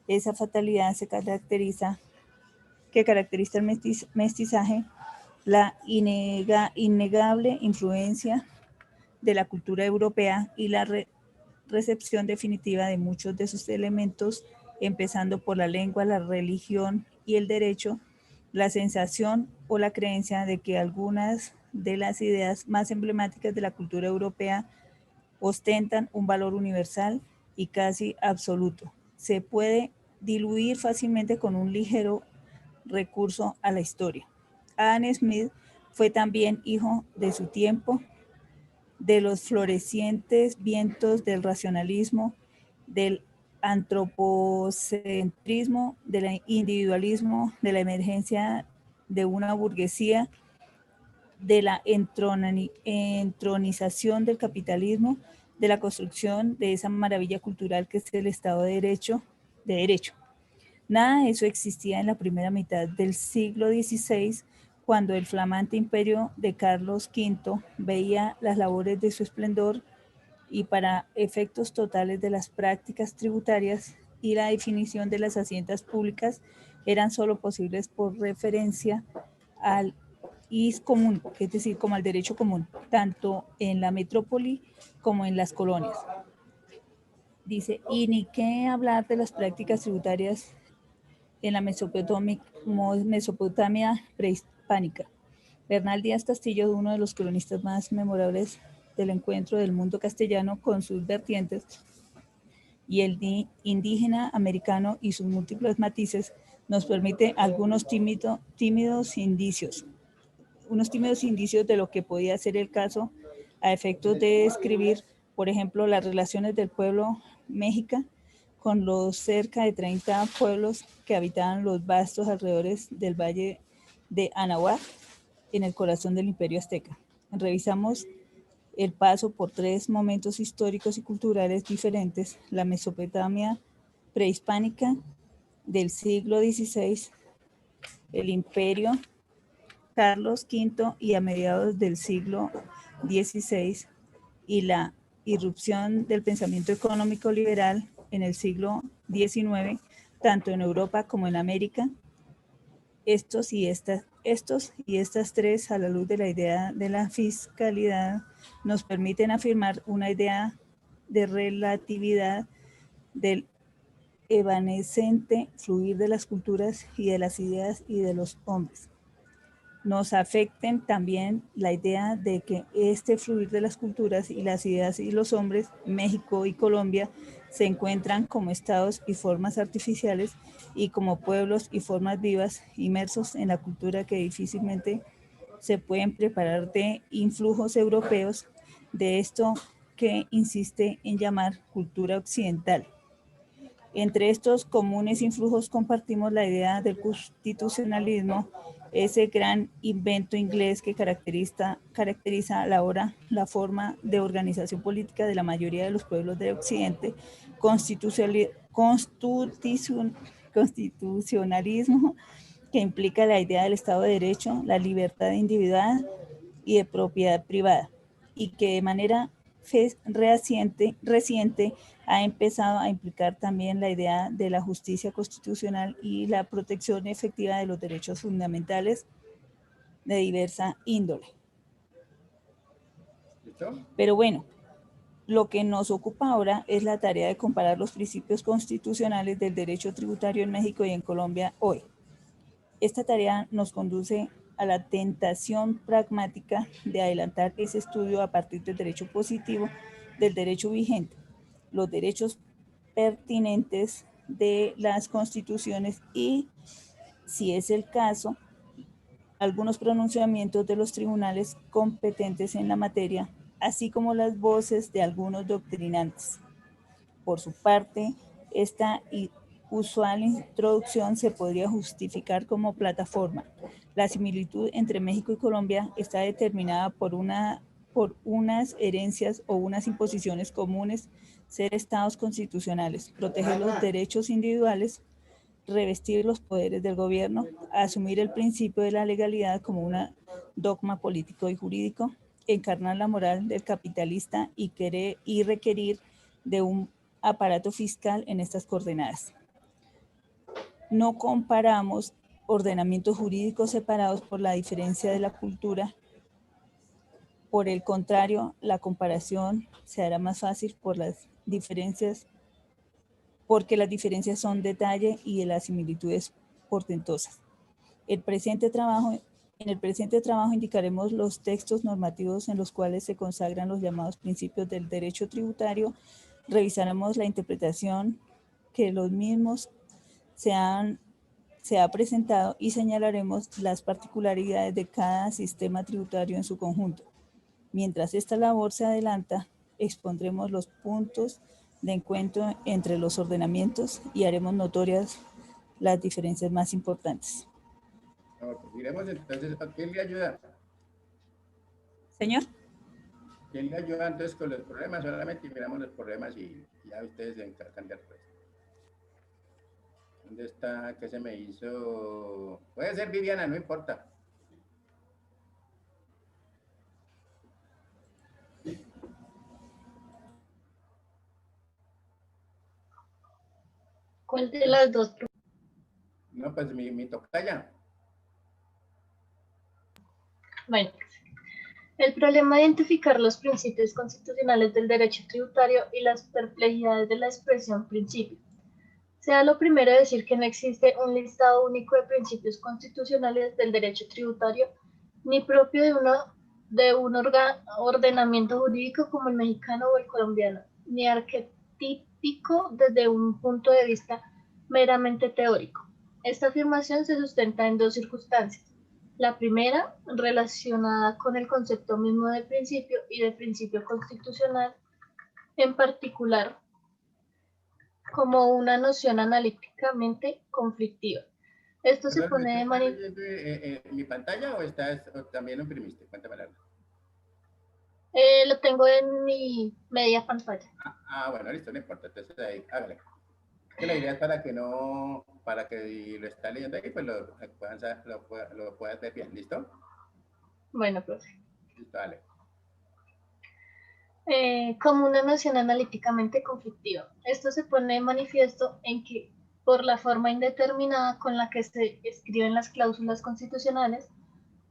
esa fatalidad que caracteriza el mestizaje, la innegable influencia de la cultura europea y la recepción definitiva de muchos de sus elementos, empezando por la lengua, la religión y el derecho, la sensación o la creencia de que algunas de las ideas más emblemáticas de la cultura europea ostentan un valor universal y casi absoluto. Se puede diluir fácilmente con un ligero recurso a la historia. Adam Smith fue también hijo de su tiempo, de los florecientes vientos del racionalismo, del antropocentrismo, del individualismo, de la emergencia de una burguesía, de la entronización del capitalismo, de la construcción de esa maravilla cultural que es el Estado de Derecho. Nada de eso existía en la primera mitad del siglo XVI, cuando el flamante imperio de Carlos V veía las labores de su esplendor y para efectos totales de las prácticas tributarias y la definición de las haciendas públicas eran solo posibles por referencia al is común, es decir, como al derecho común, tanto en la metrópoli como en las colonias. Dice, y ni qué hablar de las prácticas tributarias en la Mesopotamia prehispánica. Bernal Díaz Castillo, uno de los cronistas más memorables del encuentro del mundo castellano con sus vertientes y el indígena americano y sus múltiples matices, nos permite algunos tímidos indicios de lo que podía ser el caso a efectos de describir, por ejemplo, las relaciones del pueblo mexica con los cerca de 30 pueblos que habitaban los vastos alrededores del valle de Anahuac, en el corazón del imperio azteca. Revisamos el paso por tres momentos históricos y culturales diferentes: la Mesopotamia prehispánica del siglo XVI, el imperio Carlos V y a mediados del siglo XVI, y la irrupción del pensamiento económico liberal en el siglo XIX, tanto en Europa como en América. Estos y estas tres, a la luz de la idea de la fiscalidad, nos permiten afirmar una idea de relatividad del evanescente fluir de las culturas y de las ideas y de los hombres. Nos afecten también la idea de que este fluir de las culturas y las ideas y los hombres, México y Colombia, se encuentran como estados y formas artificiales y como pueblos y formas vivas inmersos en la cultura que difícilmente se pueden preparar de influjos europeos, de esto que insiste en llamar cultura occidental. Entre estos comunes influjos compartimos la idea del constitucionalismo, ese gran invento inglés que caracteriza ahora la forma de organización política de la mayoría de los pueblos de Occidente, constitucionalismo que implica la idea del Estado de Derecho, la libertad individual y de propiedad privada, y que de manera reciente ha empezado a implicar también la idea de la justicia constitucional y la protección efectiva de los derechos fundamentales de diversa índole. Pero bueno, lo que nos ocupa ahora es la tarea de comparar los principios constitucionales del derecho tributario en México y en Colombia hoy. Esta tarea nos conduce a la tentación pragmática de adelantar ese estudio a partir del derecho positivo del derecho vigente, los derechos pertinentes de las constituciones y, si es el caso, algunos pronunciamientos de los tribunales competentes en la materia, así como las voces de algunos doctrinantes. Por su parte, esta usual introducción se podría justificar como plataforma. La similitud entre México y Colombia está determinada por unas herencias o unas imposiciones comunes: ser estados constitucionales, proteger los derechos individuales, revestir los poderes del gobierno, asumir el principio de la legalidad como un dogma político y jurídico, encarnar la moral del capitalista y requerir de un aparato fiscal en estas coordenadas. No comparamos ordenamientos jurídicos separados por la diferencia de la cultura. Por el contrario, la comparación se hará más fácil por las diferencias, porque las diferencias son detalle y las similitudes portentosas. En el presente trabajo indicaremos los textos normativos en los cuales se consagran los llamados principios del derecho tributario. Revisaremos la interpretación que los mismos se ha presentado y señalaremos las particularidades de cada sistema tributario en su conjunto. Mientras esta labor se adelanta, expondremos los puntos de encuentro entre los ordenamientos y haremos notorias las diferencias más importantes. Ok, miremos entonces, ¿a quién le ayuda? Señor. ¿Quién le ayuda entonces con los problemas? Solamente miramos los problemas y ya ustedes se encargan del resto. ¿Dónde está? ¿Qué se me hizo? Puede ser Viviana, no importa. ¿Cuál de las dos? No, pues mi tocaya. Bueno, el problema de identificar los principios constitucionales del derecho tributario y las perplejidades de la expresión principio. Sea lo primero decir que no existe un listado único de principios constitucionales del derecho tributario, ni propio de un ordenamiento jurídico como el mexicano o el colombiano, ni arquetípico desde un punto de vista meramente teórico. Esta afirmación se sustenta en dos circunstancias. La primera, relacionada con el concepto mismo de principio y de principio constitucional, en particular, como una noción analíticamente conflictiva. Esto se pone de manifiesto. ¿Mi pantalla o también lo imprimiste? Cuéntame algo. Lo tengo en mi media pantalla. Bueno, listo, no importa. Entonces ahí, hágale. Que la idea es para que no, para que lo está leyendo ahí, pues lo puedas ver bien. ¿Listo? Bueno, profe. Listo, dale. Como una noción analíticamente conflictiva. Esto se pone de manifiesto en que, por la forma indeterminada con la que se escriben las cláusulas constitucionales,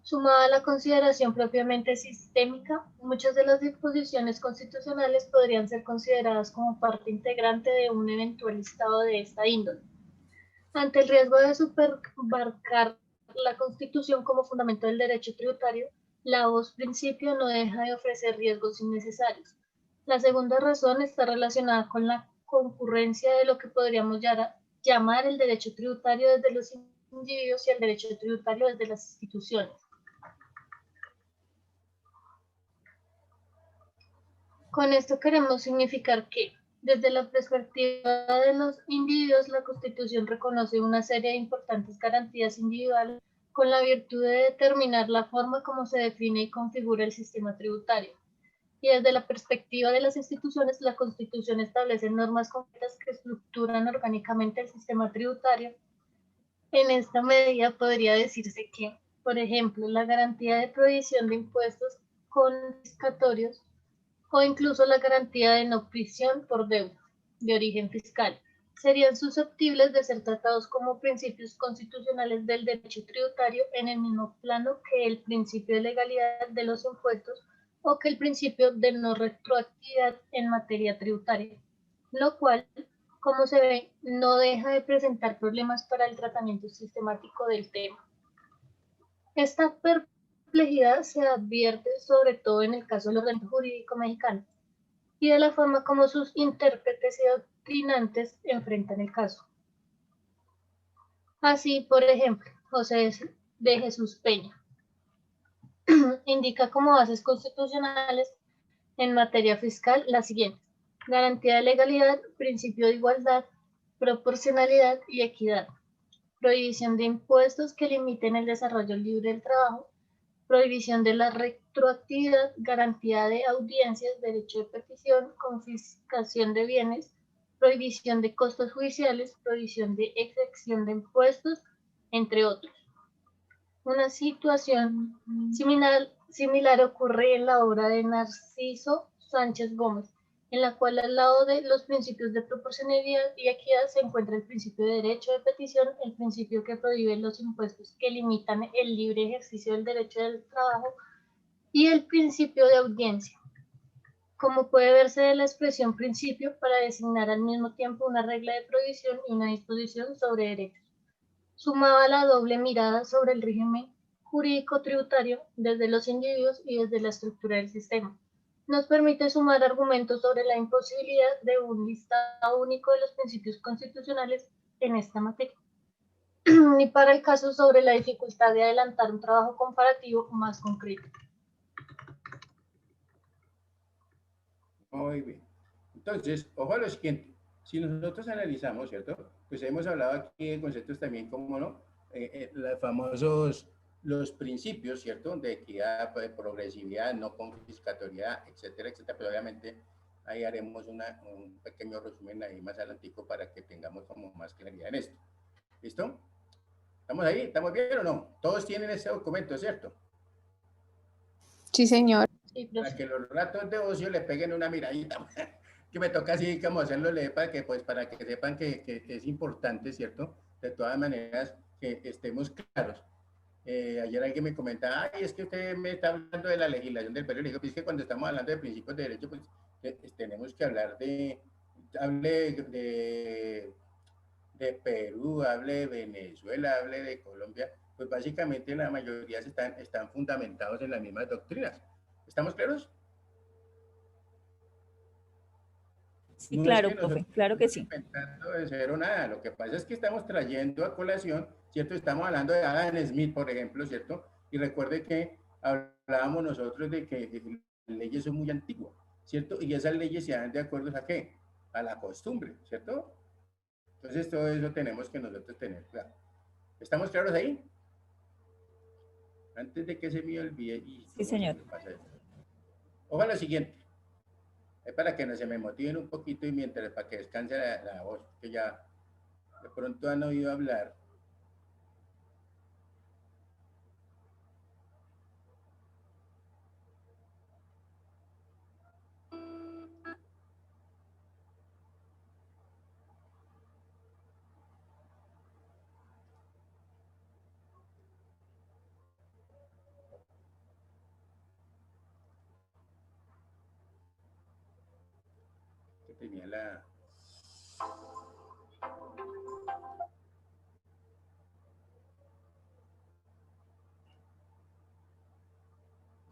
sumada a la consideración propiamente sistémica, muchas de las disposiciones constitucionales podrían ser consideradas como parte integrante de un eventual listado de esta índole. Ante el riesgo de superbarcar la Constitución como fundamento del derecho tributario, la voz principio no deja de ofrecer riesgos innecesarios. La segunda razón está relacionada con la concurrencia de lo que podríamos llamar el derecho tributario desde los individuos y el derecho tributario desde las instituciones. Con esto queremos significar que, desde la perspectiva de los individuos, la Constitución reconoce una serie de importantes garantías individuales con la virtud de determinar la forma como se define y configura el sistema tributario. Y desde la perspectiva de las instituciones, la Constitución establece normas concretas que estructuran orgánicamente el sistema tributario. En esta medida podría decirse que, por ejemplo, la garantía de prohibición de impuestos confiscatorios o incluso la garantía de no prisión por deuda de origen fiscal serían susceptibles de ser tratados como principios constitucionales del derecho tributario en el mismo plano que el principio de legalidad de los impuestos o que el principio de no retroactividad en materia tributaria, lo cual, como se ve, no deja de presentar problemas para el tratamiento sistemático del tema. Esta perplejidad se advierte sobre todo en el caso del ordenamiento jurídico mexicano y de la forma como sus intérpretes y doctrinantes enfrentan el caso. Así, por ejemplo, José de Jesús Peña indica como bases constitucionales en materia fiscal las siguientes: garantía de legalidad, principio de igualdad, proporcionalidad y equidad, prohibición de impuestos que limiten el desarrollo libre del trabajo, prohibición de la retroactividad, garantía de audiencias, derecho de petición, confiscación de bienes, prohibición de costos judiciales, prohibición de exención de impuestos, entre otros. Una situación similar ocurre en la obra de Narciso Sánchez Gómez, en la cual al lado de los principios de proporcionalidad y equidad se encuentra el principio de derecho de petición, el principio que prohíbe los impuestos que limitan el libre ejercicio del derecho del trabajo y el principio de audiencia. Como puede verse de la expresión principio para designar al mismo tiempo una regla de prohibición y una disposición sobre derechos, sumaba la doble mirada sobre el régimen jurídico tributario desde los individuos y desde la estructura del sistema. Nos permite sumar argumentos sobre la imposibilidad de un listado único de los principios constitucionales en esta materia, y para el caso sobre la dificultad de adelantar un trabajo comparativo más concreto. Muy bien. Entonces, ojo a lo siguiente. Si nosotros analizamos, ¿cierto? Pues hemos hablado aquí de conceptos también como, ¿no? Los famosos, los principios, ¿cierto? De equidad, de progresividad, no confiscatoriedad, etcétera, etcétera. Pero obviamente ahí haremos un pequeño resumen ahí más adelantico para que tengamos como más claridad en esto. ¿Listo? ¿Estamos ahí? ¿Estamos bien o no? Todos tienen ese documento, ¿cierto? Sí, señor. Para que los ratos de ocio le peguen una miradita, que me toca así como hacerlo leer para que, pues, para que sepan que es importante, ¿cierto? De todas maneras, que estemos claros. Ayer alguien me comentaba, ay, es que usted me está hablando de la legislación del Perú. Le digo, pues es que cuando estamos hablando de principios de derecho, pues tenemos que hablar hable de Perú, hable de Venezuela, hable de Colombia, pues básicamente la mayoría están fundamentados en las mismas doctrinas. ¿Estamos claros? Sí, claro, profe, claro que sí. No de cero nada. Lo que pasa es que estamos trayendo a colación, ¿cierto? Estamos hablando de Adam Smith, por ejemplo, ¿cierto? Y recuerde que hablábamos nosotros de que las leyes son muy antiguas, ¿cierto? Y esas leyes se dan de acuerdo ¿a qué? A la costumbre, ¿cierto? Entonces todo eso tenemos que nosotros tener claro. ¿Estamos claros ahí? Antes de que se me olvide. Sí, señor. Ojo a lo siguiente. Es para que no se me motiven un poquito y mientras, para que descanse la voz, que ya de pronto han oído hablar. Tenía la...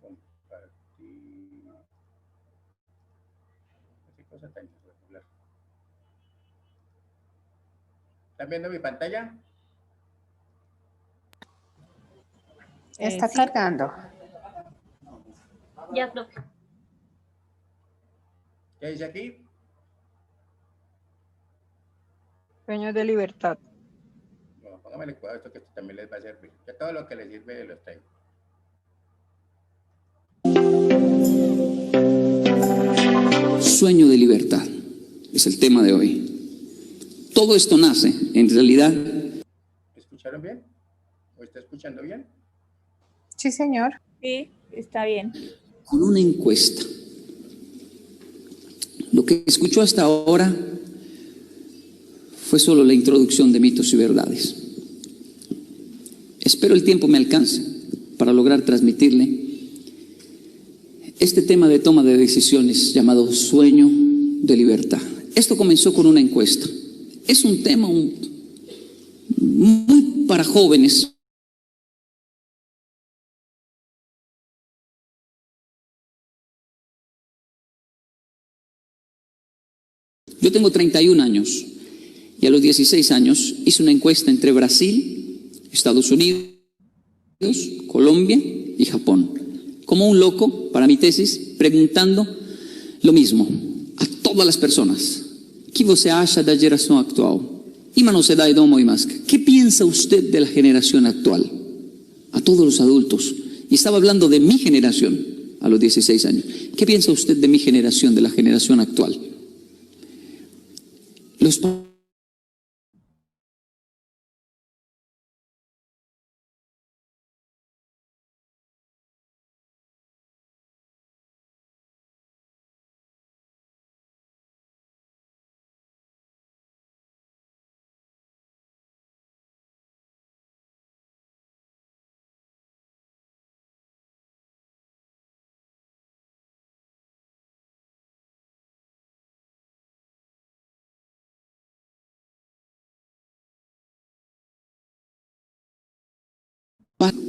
Compartir... ¿Qué cosa tan irregular? ¿Están viendo mi pantalla? Está Sí. cargando. Ya, profe. ¿Qué dice aquí? Sueños de libertad. No, pónganle cuidado esto que esto también les va a servir. Que todo lo que les sirve los traigo. Sueño de libertad es el tema de hoy. Todo esto nace, en realidad... ¿Escucharon bien? ¿O está escuchando bien? Sí, señor. Sí, está bien. Con una encuesta. Lo que escuchó hasta ahora fue solo la introducción de mitos y verdades. Espero el tiempo me alcance para lograr transmitirle este tema de toma de decisiones llamado sueño de libertad. Esto comenzó con una encuesta. Es un tema muy para jóvenes. Yo tengo 31 años y a los 16 años hice una encuesta entre Brasil, Estados Unidos, Colombia y Japón. Como un loco, para mi tesis, preguntando lo mismo a todas las personas. ¿Qué você acha da geração actual? Ima no se da domo y más. ¿Qué piensa usted de la generación actual? A todos los adultos. Y estaba hablando de mi generación a los 16 años. ¿Qué piensa usted de mi generación, de la generación actual? los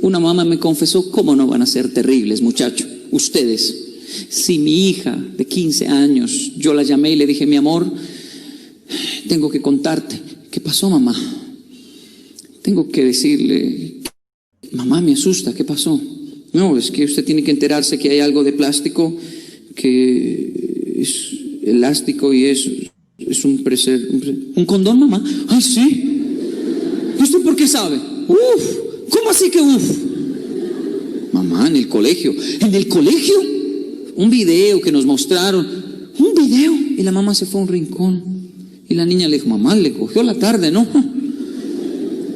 Una mamá me confesó, ¿cómo no van a ser terribles, muchachos? Ustedes. Si mi hija de 15 años, yo la llamé y le dije, mi amor, tengo que contarte. ¿Qué pasó, mamá? Tengo que decirle, mamá, me asusta, ¿qué pasó? No, es que usted tiene que enterarse que hay algo de plástico que es elástico y es un condón, mamá. Ah, sí. ¿Y usted por qué sabe? Uf. ¿Cómo así que uf? Mamá, en el colegio. ¿En el colegio? Un video que nos mostraron. Un video. Y la mamá se fue a un rincón. Y la niña le dijo, mamá, le cogió la tarde, ¿no?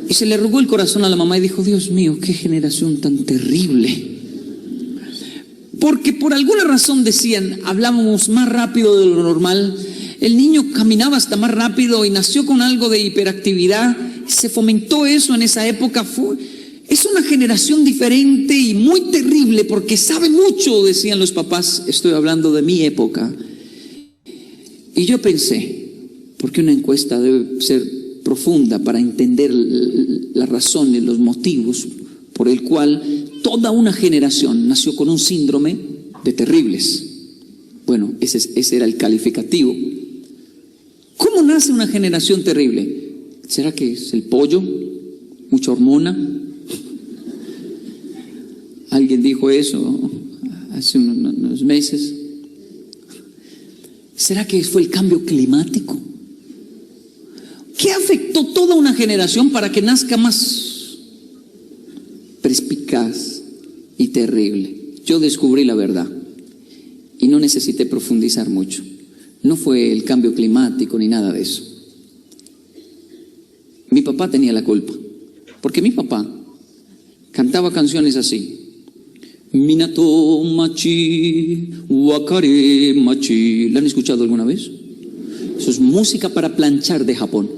Y se le arrugó el corazón a la mamá y dijo, Dios mío, qué generación tan terrible. Porque por alguna razón decían, hablábamos más rápido de lo normal. El niño caminaba hasta más rápido y nació con algo de hiperactividad. Se fomentó eso en esa época. Es una generación diferente y muy terrible porque sabe mucho, decían los papás. Estoy hablando de mi época. Y yo pensé, porque una encuesta debe ser profunda para entender la razón y los motivos por el cual toda una generación nació con un síndrome de terribles. Bueno, ese era el calificativo. ¿Cómo nace una generación terrible? ¿Será que es el pollo? ¿Mucha hormona? Alguien dijo eso hace unos meses. ¿Será que fue el cambio climático? ¿Qué afectó toda una generación para que nazca más perspicaz y terrible? Yo descubrí la verdad y no necesité profundizar mucho. No fue el cambio climático ni nada de eso. Mi papá tenía la culpa, porque mi papá cantaba canciones así. Minato machi, wakare machi. ¿La han escuchado alguna vez? Eso es música para planchar de Japón.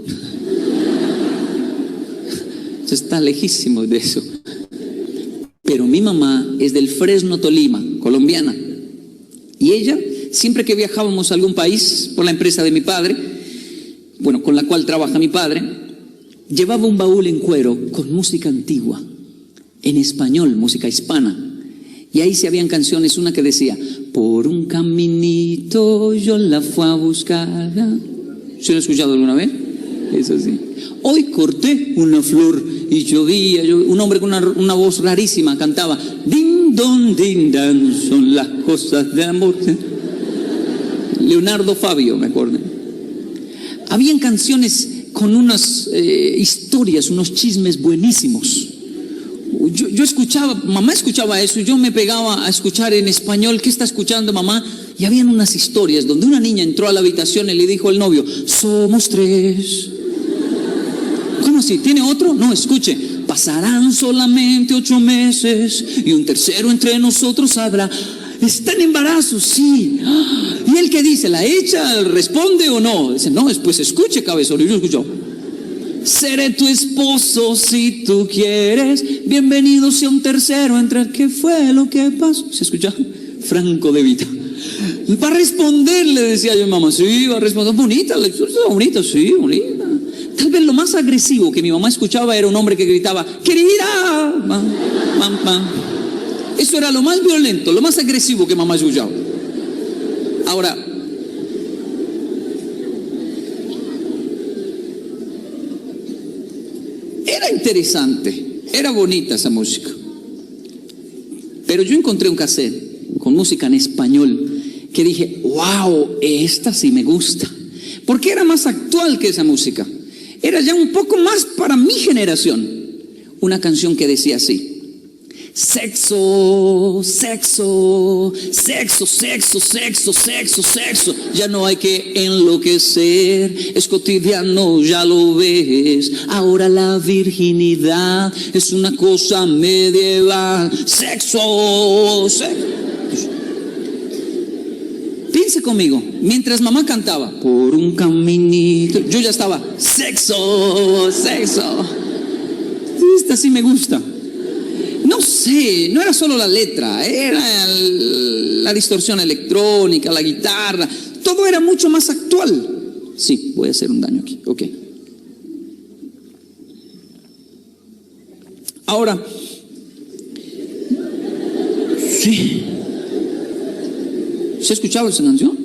Eso está lejísimo de eso. Pero mi mamá es del Fresno, Tolima, colombiana. Y ella, siempre que viajábamos a algún país por la empresa de mi padre, bueno, con la cual trabaja mi padre, llevaba un baúl en cuero con música antigua, en español, música hispana. Y ahí se habían canciones, una que decía, por un caminito yo la fui a buscar. ¿Se lo han escuchado alguna vez? Eso sí. Hoy corté una flor y llovía. Un hombre con una voz rarísima cantaba, din don din dan, son las cosas de amor. Leonardo Fabio, me acuerdo. Habían canciones con unas historias, unos chismes buenísimos. Yo escuchaba, mamá escuchaba eso, yo me pegaba a escuchar en español. ¿Qué está escuchando, mamá? Y habían unas historias donde una niña entró a la habitación y le dijo al novio, somos 3. ¿Cómo así? ¿Tiene otro? No, escuche, pasarán solamente 8 meses y un tercero entre nosotros habrá. ¿Está en embarazo? Sí. ¿Y él qué dice? ¿La echa? ¿Responde o no? Dice, no, pues escuche, cabezón. Y yo escucho, seré tu esposo si tú quieres. Bienvenido sea un tercero entre. ¿Qué fue lo que pasó? ¿Se escucha? Franco De Vita. Va a responder, le decía yo a mamá. Sí, va a responder. Bonita, la lectura está bonita, sí, bonita. Tal vez lo más agresivo que mi mamá escuchaba era un hombre que gritaba, querida. Pam, pam. Eso era lo más violento, lo más agresivo que mamá escuchaba. Ahora, era interesante, era bonita esa música. Pero yo encontré un cassette con música en español que dije, wow, esta sí me gusta. Porque era más actual que esa música. Era ya un poco más para mi generación. Una canción que decía así, Sexo, sexo, sexo, sexo, sexo, sexo, sexo. Ya no hay que enloquecer, es cotidiano, ya lo ves. Ahora la virginidad es una cosa medieval. Sexo, sexo. Piense conmigo, mientras mamá cantaba por un caminito, yo ya estaba sexo, sexo. Esta sí me gusta. No sé, no era solo la letra, era la distorsión electrónica, la guitarra, todo era mucho más actual. Sí, voy a hacer un daño aquí, ok. Ahora, sí. ¿Se ha escuchado esa canción?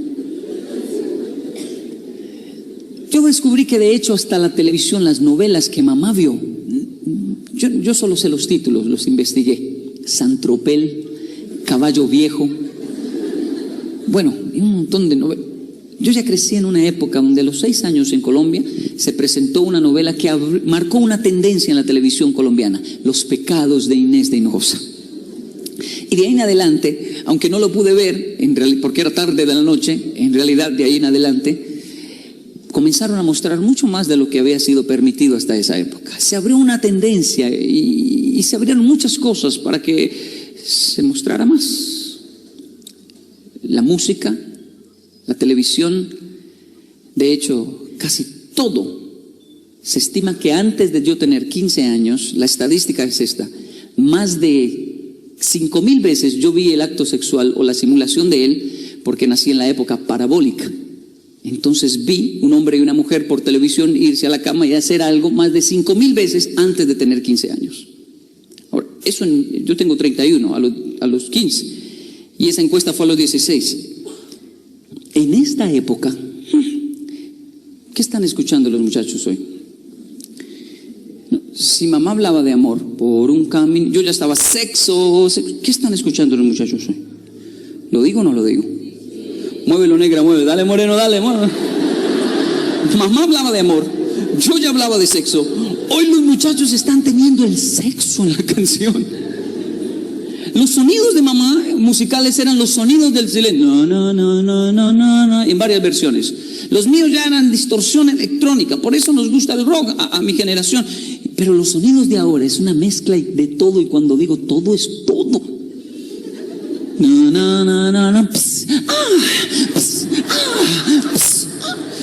Yo descubrí que de hecho hasta la televisión, las novelas que mamá vio, yo solo sé los títulos, los investigué. Saint-Tropez, Caballo Viejo, bueno, y un montón de novelas. Yo ya crecí en una época donde a los 6 años en Colombia se presentó una novela que marcó una tendencia en la televisión colombiana, Los pecados de Inés de Hinojosa. Y de ahí en adelante, aunque no lo pude ver, porque era tarde de la noche, en realidad de ahí en adelante, comenzaron a mostrar mucho más de lo que había sido permitido hasta esa época. Se abrió una tendencia y se abrieron muchas cosas para que se mostrara más. La música, la televisión, de hecho, casi todo. Se estima que antes de yo tener 15 años, la estadística es esta, más de 5,000 veces yo vi el acto sexual o la simulación de él, porque nací en la época parabólica. Entonces vi un hombre y una mujer por televisión irse a la cama y hacer algo más de 5,000 veces antes de tener 15 años. Ahora, eso yo tengo 31 a los 15 y esa encuesta fue a los 16. En esta época, ¿qué están escuchando los muchachos hoy? Si mamá hablaba de amor por un camino, yo ya estaba sexo. ¿Qué están escuchando los muchachos hoy? ¿Lo digo o no lo digo? Muévelo, negra, mueve. Dale, moreno, dale, mueve. Mamá hablaba de amor, yo ya hablaba de sexo. Hoy los muchachos están teniendo el sexo en la canción. Los sonidos de mamá musicales eran los sonidos del silencio. No, no, no, no, no, no, no, en varias versiones. Los míos ya eran distorsión electrónica, por eso nos gusta el rock a mi generación. Pero los sonidos de ahora es una mezcla de todo, y cuando digo todo es todo. No, no, no, no, no. Pss, pss, pss.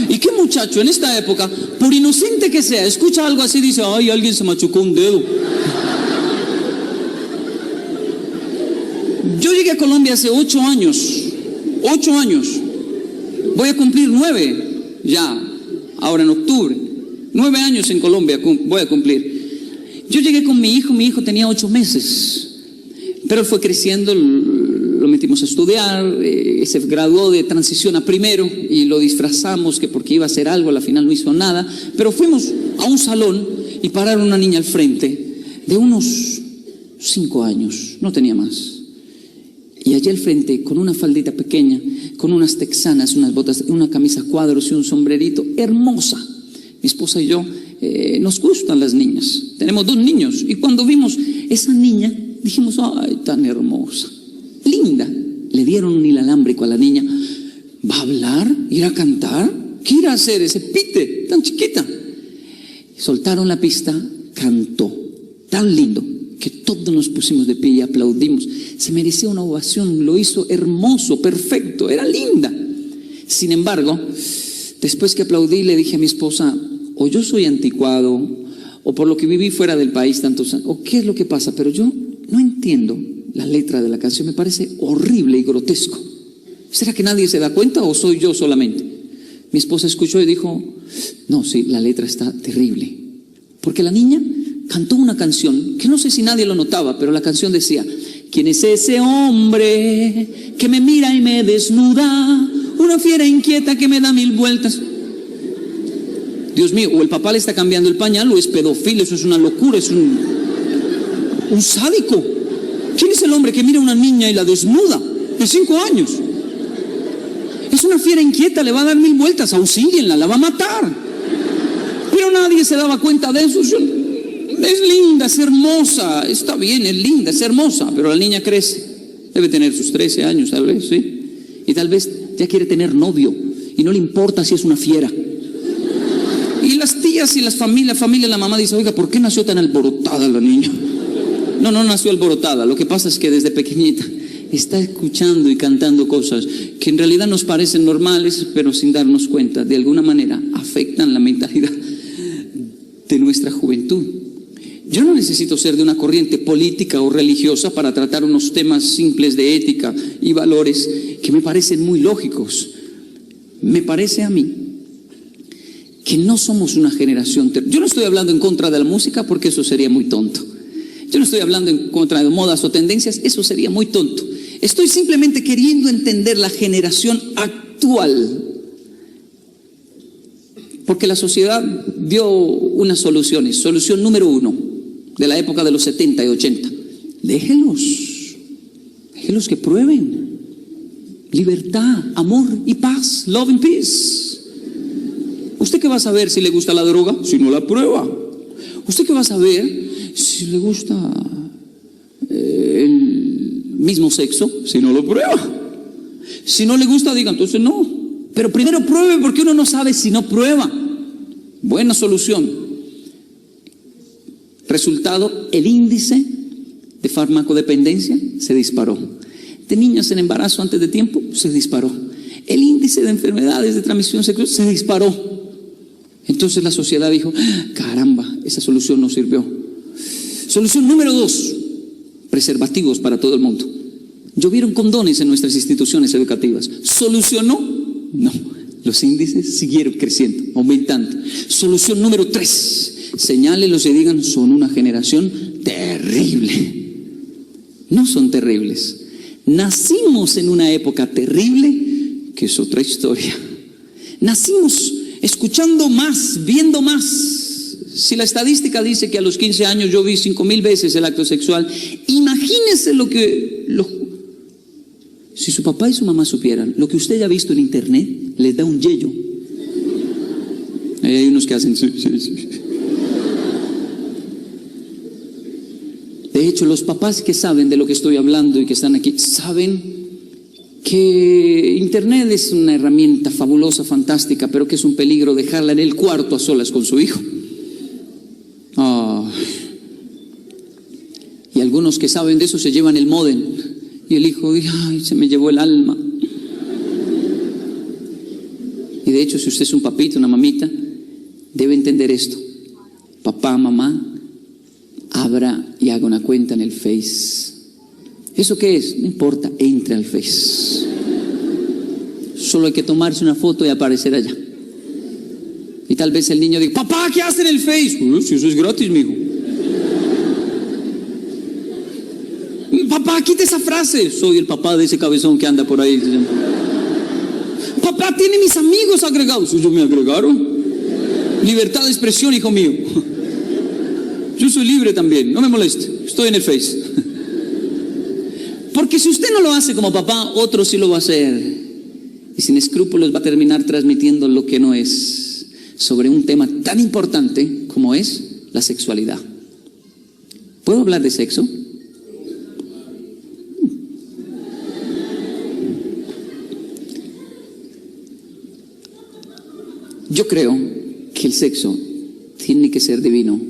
¿Y qué muchacho en esta época, por inocente que sea, escucha algo así y dice, ay, alguien se machucó un dedo? Yo llegué a Colombia hace 8 años. 8 años. Voy a cumplir 9 ya, ahora en octubre. 9 años en Colombia voy a cumplir. Yo llegué con mi hijo tenía 8 meses, pero él fue creciendo, lo metimos a estudiar, se graduó de transición a primero y lo disfrazamos que porque iba a hacer algo, al final no hizo nada, pero fuimos a un salón y pararon una niña al frente de unos 5 años, no tenía más. Y allí al frente, con una faldita pequeña, con unas texanas, unas botas, una camisa a cuadros y un sombrerito, hermosa. Mi esposa y yo, nos gustan las niñas. Tenemos 2 niños. Y cuando vimos esa niña, dijimos, ay, tan hermosa, linda. Le dieron un inalámbrico a la niña. ¿Va a hablar? ¿Ir a cantar? ¿Qué irá a hacer ese pite tan chiquita? Soltaron la pista, cantó. Tan lindo que todos nos pusimos de pie y aplaudimos. Se merecía una ovación, lo hizo hermoso, perfecto, era linda. Sin embargo, después que aplaudí, le dije a mi esposa, o yo soy anticuado, o por lo que viví fuera del país tantos años, o qué es lo que pasa, pero yo no entiendo la letra de la canción, me parece horrible y grotesco. ¿Será que nadie se da cuenta o soy yo solamente? Mi esposa escuchó y dijo, no, sí, la letra está terrible. Porque la niña cantó una canción que no sé si nadie lo notaba, pero la canción decía, ¿quién es ese hombre que me mira y me desnuda? Una fiera inquieta que me da 1000 vueltas. Dios mío, o el papá le está cambiando el pañal o es pedófilo, eso es una locura, es un sádico. ¿Quién es el hombre que mira a una niña y la desnuda de 5 años? Es una fiera inquieta, le va a dar 1000 vueltas, auxílienla, la va a matar. Pero nadie se daba cuenta de eso. es linda, es hermosa, está bien, es linda, es hermosa, pero la niña crece, debe tener sus 13 años tal vez, ¿sí? Y tal vez ya quiere tener novio y no le importa si es una fiera. Y las tías y las familias, la mamá dice, oiga, ¿por qué nació tan alborotada la niña? No nació alborotada, lo que pasa es que desde pequeñita está escuchando y cantando cosas que en realidad nos parecen normales, pero sin darnos cuenta, de alguna manera afectan la mentalidad de nuestra juventud. Yo no necesito ser de una corriente política o religiosa para tratar unos temas simples de ética y valores que me parecen muy lógicos. Me parece a mí que no somos una generación... Yo no estoy hablando en contra de la música porque eso sería muy tonto. Yo no estoy hablando en contra de modas o tendencias, eso sería muy tonto. Estoy simplemente queriendo entender la generación actual. Porque la sociedad dio unas soluciones. Solución número 1, de la época de los 70 y 80. Déjenlos que prueben. Libertad, amor y paz. Love and peace. ¿Usted qué va a saber si le gusta la droga? Si no la prueba. ¿Usted qué va a saber si le gusta el mismo sexo? Si no lo prueba. Si no le gusta, diga, entonces no. Pero primero pruebe, porque uno no sabe si no prueba. Buena solución. Resultado, el índice de farmacodependencia se disparó. De niñas en embarazo antes de tiempo se disparó. El índice de enfermedades de transmisión sexual se disparó. Entonces la sociedad dijo, caramba, esa solución no sirvió. Solución número 2, preservativos para todo el mundo. Llovieron condones en nuestras instituciones educativas. ¿Solucionó? No, los índices siguieron creciendo, aumentando. Solución número 3, señálenlos y digan, son una generación terrible. No son terribles. Nacimos en una época terrible, que es otra historia. Nacimos escuchando más, viendo más. Si la estadística dice que a los 15 años yo vi 5,000 veces el acto sexual, imagínese si su papá y su mamá supieran lo que usted ya ha visto en internet, les da un yello. Hay unos que hacen sí. De hecho, los papás que saben de lo que estoy hablando y que están aquí, saben que internet es una herramienta fabulosa, fantástica, pero que es un peligro dejarla en el cuarto a solas con su hijo. Y algunos que saben de eso se llevan el módem y el hijo dice, ay, se me llevó el alma. Y de hecho, si usted es un papito, una mamita, debe entender esto. Papá, mamá, abra y haga una cuenta en el Face. ¿Eso qué es? No importa, entre al Face. Solo hay que tomarse una foto y aparecer allá. Y tal vez el niño diga, papá, ¿qué hace en el Face? Si eso es gratis, mijo. Papá, quite esa frase. Soy el papá de ese cabezón que anda por ahí. Papá, tiene mis amigos agregados. Ellos me agregaron. Libertad de expresión, hijo mío. Yo soy libre también, no me moleste. Estoy en el Face. Porque si usted no lo hace como papá, otro sí lo va a hacer. Y sin escrúpulos va a terminar transmitiendo lo que no es, sobre un tema tan importante como es la sexualidad. ¿Puedo hablar de sexo? Yo creo que el sexo tiene que ser divino.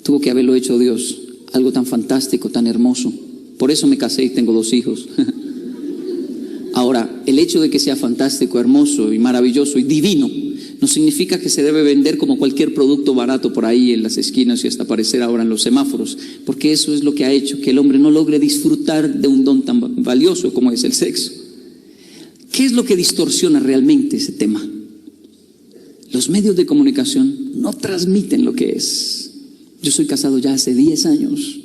Tuvo que haberlo hecho Dios, algo tan fantástico, tan hermoso. Por eso me casé y tengo 2 hijos. Ahora, el hecho de que sea fantástico, hermoso y maravilloso y divino no significa que se debe vender como cualquier producto barato por ahí en las esquinas y hasta aparecer ahora en los semáforos, porque eso es lo que ha hecho que el hombre no logre disfrutar de un don tan valioso como es el sexo. ¿Qué es lo que distorsiona realmente ese tema? Los medios de comunicación no transmiten lo que es. Yo soy casado ya hace 10 años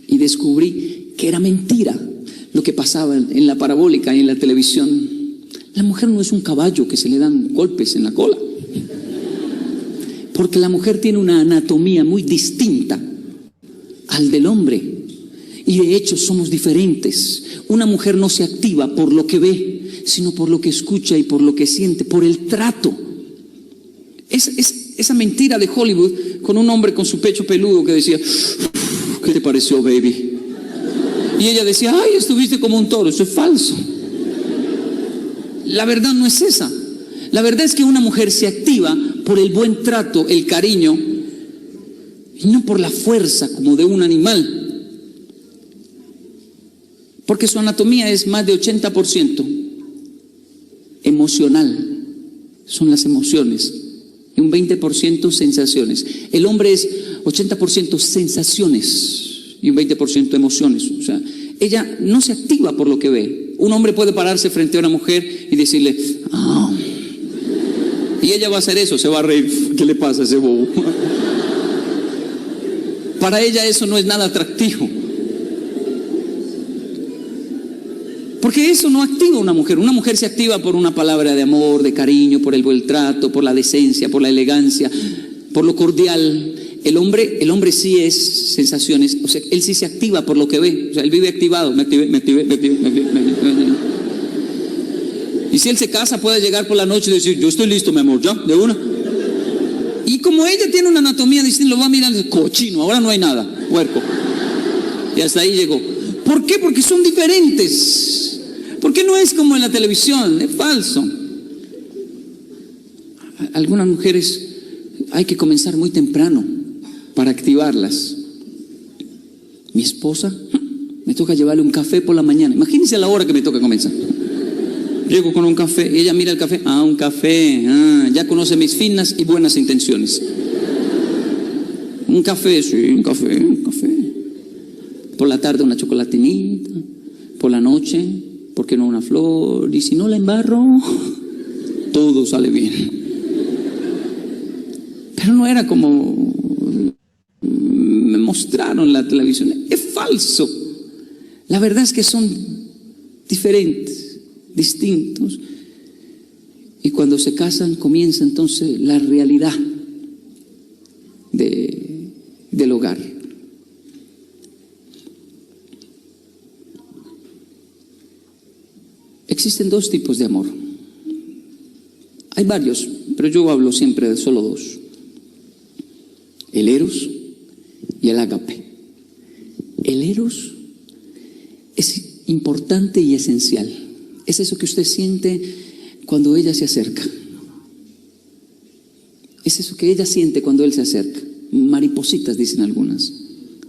y descubrí que era mentira lo que pasaba en la parabólica y en la televisión. La mujer no es un caballo que se le dan golpes en la cola, porque la mujer tiene una anatomía muy distinta al del hombre y de hecho somos diferentes. Una mujer no se activa por lo que ve, sino por lo que escucha y por lo que siente, por el trato. esa mentira de Hollywood con un hombre con su pecho peludo que decía, ¿qué te pareció, baby? Y ella decía, ay, estuviste como un toro. Eso es falso. La verdad no es esa. La verdad es que una mujer se activa por el buen trato, el cariño, y no por la fuerza como de un animal. Porque su anatomía es más de 80% emocional. Son las emociones. Y un 20% sensaciones. El hombre es 80% sensaciones y un 20% emociones. O sea, ella no se activa por lo que ve. Un hombre puede pararse frente a una mujer y decirle, ah. Y ella va a hacer eso, se va a reír. ¿Qué le pasa a ese bobo? Para ella eso no es nada atractivo. Porque eso no activa a una mujer. Una mujer se activa por una palabra de amor, de cariño, por el buen trato, por la decencia, por la elegancia, por lo cordial. El hombre sí es sensaciones, o sea, él sí se activa por lo que ve, o sea, él vive activado, me activé. Y si él se casa puede llegar por la noche y decir, yo estoy listo, mi amor, ya, de una. Y como ella tiene una anatomía distinta, lo va a mirar, cochino, ahora no hay nada, puerco. Y hasta ahí llegó. ¿Por qué? Porque son diferentes. Porque no es como en la televisión, es falso. Algunas mujeres hay que comenzar muy temprano para activarlas. Mi esposa, me toca llevarle un café por la mañana. Imagínense a la hora que me toca comenzar. Llego con un café y ella mira el café. Ah, un café. Ah, ya conoce mis finas y buenas intenciones. Un café, sí, un café. Por la tarde una chocolatinita. Por la noche, ¿por qué no una flor? Y si no la embarro, todo sale bien. Pero no era como me mostraron en la televisión. Es falso. La verdad es que son diferentes, distintos. Y cuando se casan comienza entonces la realidad del hogar. Existen dos tipos de amor. Hay varios, pero yo hablo siempre de solo dos. El eros y el ágape. El eros es importante y esencial. Es eso que usted siente cuando ella se acerca. Es eso que ella siente cuando él se acerca. Maripositas, dicen algunas.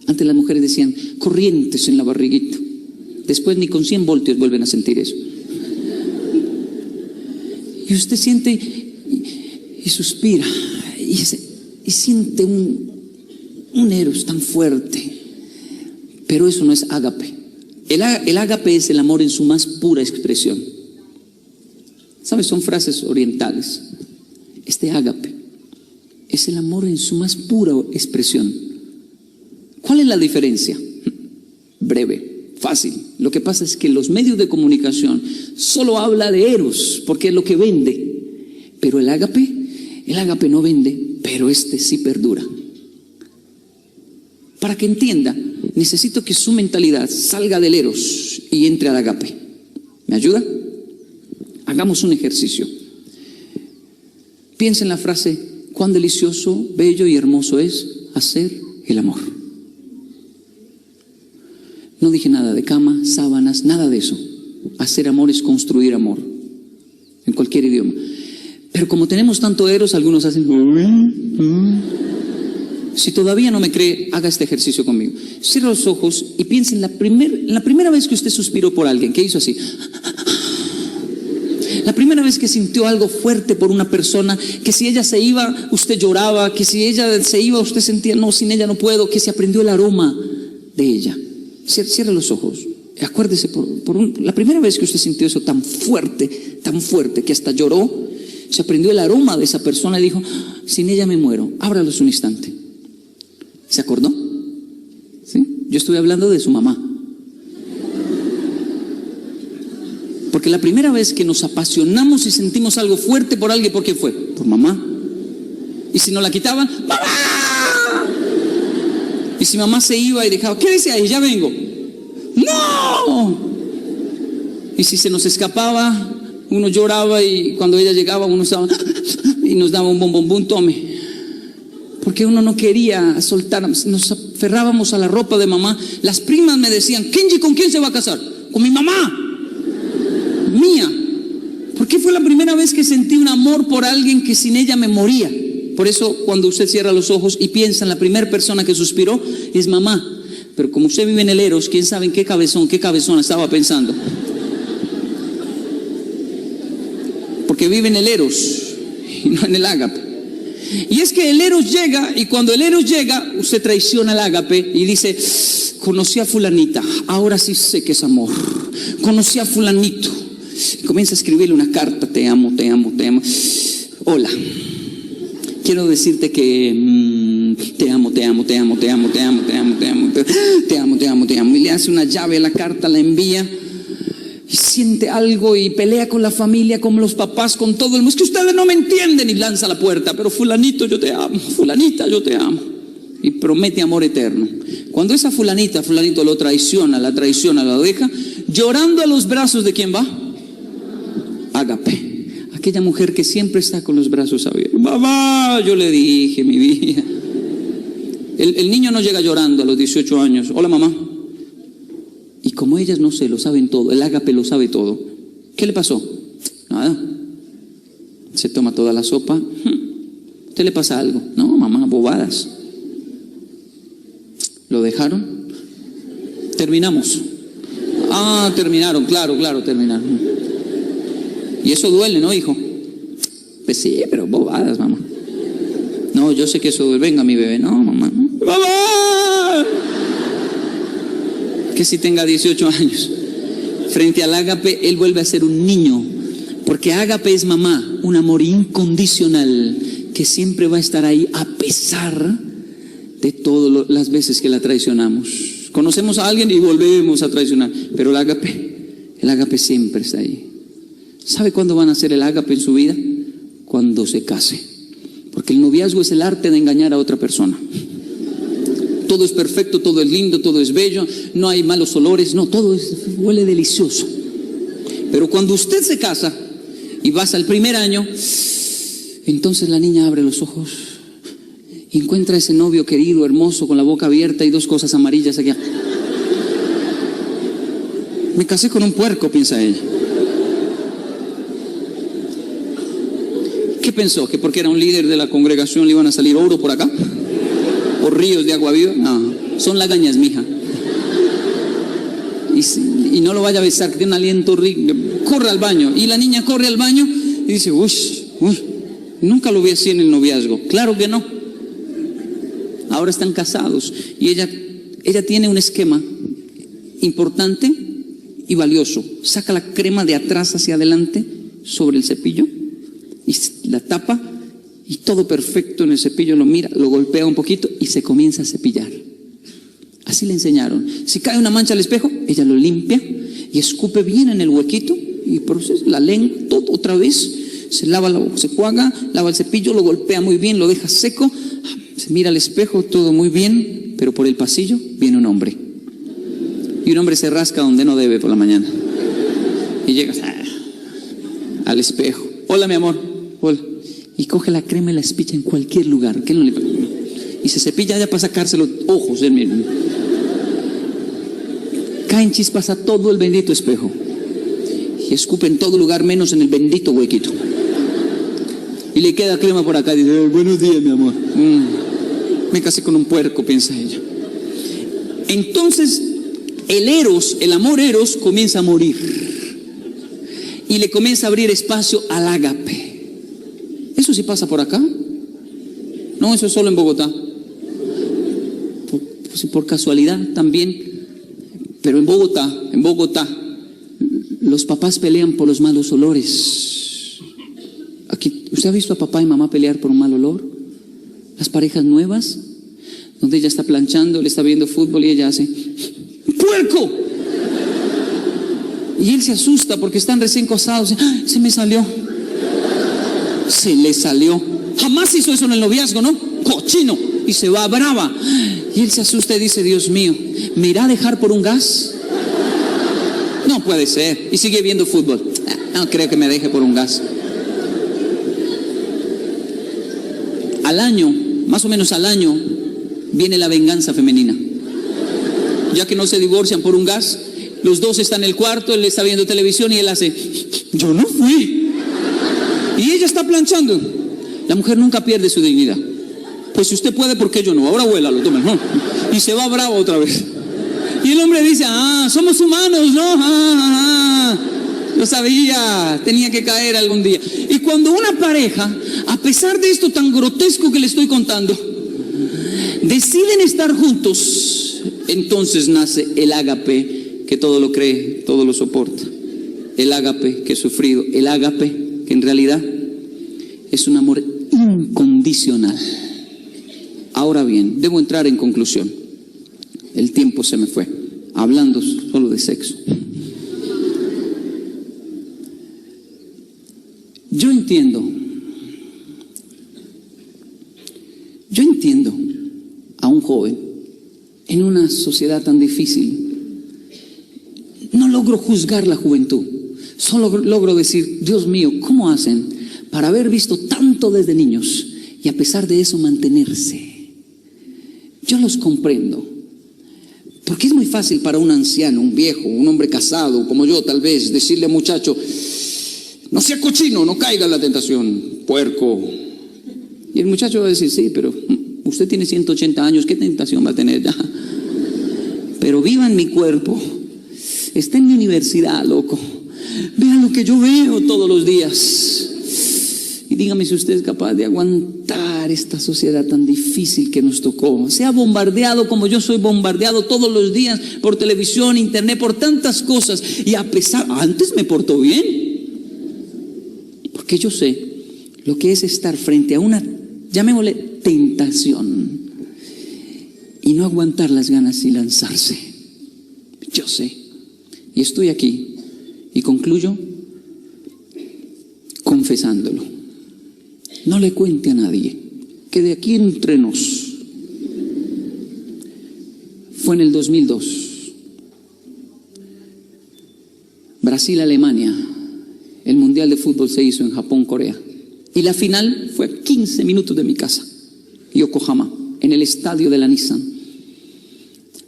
Antes las mujeres decían corrientes en la barriguita. Después ni con 100 voltios vuelven a sentir eso. Y usted siente y suspira y siente un eros tan fuerte. Pero eso no es ágape. El ágape es el amor en su más pura expresión. ¿Sabes? Son frases orientales. Este ágape es el amor en su más pura expresión. ¿Cuál es la diferencia? Breve, fácil. Lo que pasa es que los medios de comunicación solo habla de eros porque es lo que vende. Pero el ágape no vende, pero este sí perdura. Para que entienda, necesito que su mentalidad salga del eros y entre al ágape. ¿Me ayuda? Hagamos un ejercicio. Piensa en la frase, cuán delicioso, bello y hermoso es hacer el amor. No dije nada de cama, sábanas, nada de eso. Hacer amor es construir amor, en cualquier idioma. Pero como tenemos tanto eros, algunos hacen... Si todavía no me cree, haga este ejercicio conmigo. Cierra los ojos y piense en la primera vez que usted suspiró por alguien, que hizo así. La primera vez que sintió algo fuerte por una persona, que si ella se iba, usted lloraba, que si ella se iba, usted sentía, no, sin ella no puedo, que se aprendió el aroma de ella. Cierre los ojos. Acuérdese la primera vez que usted sintió eso tan fuerte, que hasta lloró, se aprendió el aroma de esa persona y dijo, sin ella me muero. Ábralos un instante. ¿Se acordó? ¿Sí? Yo estoy hablando de su mamá. Porque la primera vez que nos apasionamos y sentimos algo fuerte por alguien, ¿por qué fue? Por mamá. Y si nos la quitaban, ¡mamá! Y si mamá se iba y dejaba, ¿qué dice ahí? Ya vengo. ¡No! Y si se nos escapaba, uno lloraba y cuando ella llegaba uno estaba, y nos daba un bombón, tome. Porque uno no quería soltar, nos aferrábamos a la ropa de mamá. Las primas me decían, Kenji, ¿con quién se va a casar? Con mi mamá, mía. Porque fue la primera vez que sentí un amor por alguien que sin ella me moría. Por eso cuando usted cierra los ojos y piensa en la primera persona que suspiró, es mamá. Pero como usted vive en el Eros, quién sabe en qué cabezón estaba pensando. Porque vive en el Eros y no en el ágape. Y es que el Eros llega, y cuando el Eros llega, usted traiciona al ágape y dice, conocí a fulanita, ahora sí sé que es amor. Conocí a fulanito. Y comienza a escribirle una carta, te amo, te amo, te amo. Hola, quiero decirte que te amo, te amo, te amo, te amo, te amo, te amo, te amo, te amo, te amo, te amo. Y le hace una llave a la carta, la envía. Y siente algo y pelea con la familia, con los papás, con todo el mundo. Es que ustedes no me entienden, y lanza la puerta. Pero fulanito, yo te amo, fulanita, yo te amo. Y promete amor eterno. Cuando esa fulanito lo traiciona, lo deja, llorando a los brazos de ¿quién va? Ágape. Aquella mujer que siempre está con los brazos abiertos. Mamá, yo le dije, mi vida. El niño no llega llorando a los 18 años. Hola, mamá. Y como ellas no sé, lo saben todo, el ágape lo sabe todo. ¿Qué le pasó? Nada. Se toma toda la sopa. ¿Usted le pasa algo? No, mamá, bobadas. ¿Lo dejaron? Terminamos. Ah, terminaron, claro, terminaron. Y eso duele, ¿no, hijo? Pues sí, pero bobadas, mamá. No, yo sé que eso duele. Venga, mi bebé. No, mamá. ¡Mamá! Que si tenga 18 años. Frente al ágape, él vuelve a ser un niño. Porque ágape es mamá, un amor incondicional que siempre va a estar ahí a pesar de todas las veces que la traicionamos. Conocemos a alguien y volvemos a traicionar. Pero el ágape siempre está ahí. ¿Sabe cuándo van a ser el ágape en su vida? Cuando se case. Porque el noviazgo es el arte de engañar a otra persona. Todo es perfecto, todo es lindo, todo es bello, no hay malos olores, no, huele delicioso. Pero cuando usted se casa y pasa el primer año, entonces la niña abre los ojos y encuentra a ese novio querido, hermoso, con la boca abierta y dos cosas amarillas aquí. Me casé con un puerco, piensa ella. ¿Qué pensó? ¿Que porque era un líder de la congregación le iban a salir oro por acá? ¿O ríos de agua viva? No, son lagañas, mija. Y no lo vaya a besar, que tiene un aliento rico. Corre al baño. Y la niña corre al baño y dice, uy, nunca lo vi así en el noviazgo. Claro que no. Ahora están casados. Y ella tiene un esquema importante y valioso. Saca la crema de atrás hacia adelante sobre el cepillo y la tapa. Y todo perfecto en el cepillo, lo mira, lo golpea un poquito y se comienza a cepillar. Así le enseñaron. Si cae una mancha al espejo, ella lo limpia y escupe bien en el huequito y procesa la lengua todo otra vez. Se lava la boca, se juega, lava el cepillo, lo golpea muy bien, lo deja seco. Se mira al espejo, todo muy bien, pero por el pasillo viene un hombre. Y un hombre se rasca donde no debe por la mañana. Y llega al espejo. Hola, mi amor. Hola. Y coge la crema y la cepilla en cualquier lugar. ¿Qué no le pasa? Y se cepilla ya para sacarse los ojos. Caen chispas a todo el bendito espejo. Y escupe en todo lugar menos en el bendito huequito. Y le queda crema por acá. Y dice, buenos días, mi amor. Me casé con un puerco, piensa ella. Entonces, el Eros, el amor Eros, comienza a morir. Y le comienza a abrir espacio al ágape. ¿Eso sí pasa por acá? No, eso es solo en Bogotá. Por casualidad también. Pero en Bogotá, los papás pelean por los malos olores. Aquí, ¿usted ha visto a papá y mamá pelear por un mal olor? Las parejas nuevas, donde ella está planchando, le está viendo fútbol y ella hace ¡puerco! Y él se asusta porque están recién casados. ¡Ah, se me salió! Se le salió. Jamás hizo eso en el noviazgo, ¿no? Cochino. Y se va brava. Y él se asusta y dice, Dios mío, ¿me irá a dejar por un gas? No puede ser. Y sigue viendo fútbol. No creo que me deje por un gas. al año, más o menos al año, viene la venganza femenina. Ya que no se divorcian por un gas, los dos están en el cuarto, él está viendo televisión y él hace, yo no fui. Y ella está planchando. La mujer nunca pierde su dignidad. Pues si usted puede, ¿por qué yo no? Ahora vuélalo, tome, ¿no? Y se va bravo otra vez. Y el hombre dice, somos humanos, ¿no? Lo sabía, tenía que caer algún día. Y cuando una pareja, a pesar de esto tan grotesco que le estoy contando, deciden estar juntos, entonces nace el ágape que todo lo cree, todo lo soporta. El ágape que es sufrido, el ágape que en realidad es un amor incondicional. Ahora bien, debo entrar en conclusión. El tiempo se me fue, hablando solo de sexo. Yo entiendo a un joven en una sociedad tan difícil. No logro juzgar la juventud, solo logro decir, Dios mío, ¿cómo hacen para haber visto tanto desde niños y a pesar de eso mantenerse? Yo los comprendo, porque es muy fácil para un anciano, un viejo, un hombre casado como yo tal vez, decirle al muchacho, no sea cochino, no caiga en la tentación, puerco. Y el muchacho va a decir, sí, pero usted tiene 180 años, ¿qué tentación va a tener ya? Pero viva en mi cuerpo, está en mi universidad, loco. Vean lo que yo veo todos los días. Y dígame si usted es capaz de aguantar esta sociedad tan difícil que nos tocó. Sea bombardeado como yo soy bombardeado todos los días por televisión, internet, por tantas cosas. Y a pesar, antes me portó bien. Porque yo sé lo que es estar frente a una, llamémosle, tentación y no aguantar las ganas y lanzarse. Yo sé. Y estoy aquí y concluyo confesándolo. No le cuente a nadie que de aquí entre nos fue en el 2002. Brasil-Alemania. El Mundial de Fútbol se hizo en Japón, Corea. Y la final fue a 15 minutos de mi casa, Yokohama, en el estadio de la Nissan.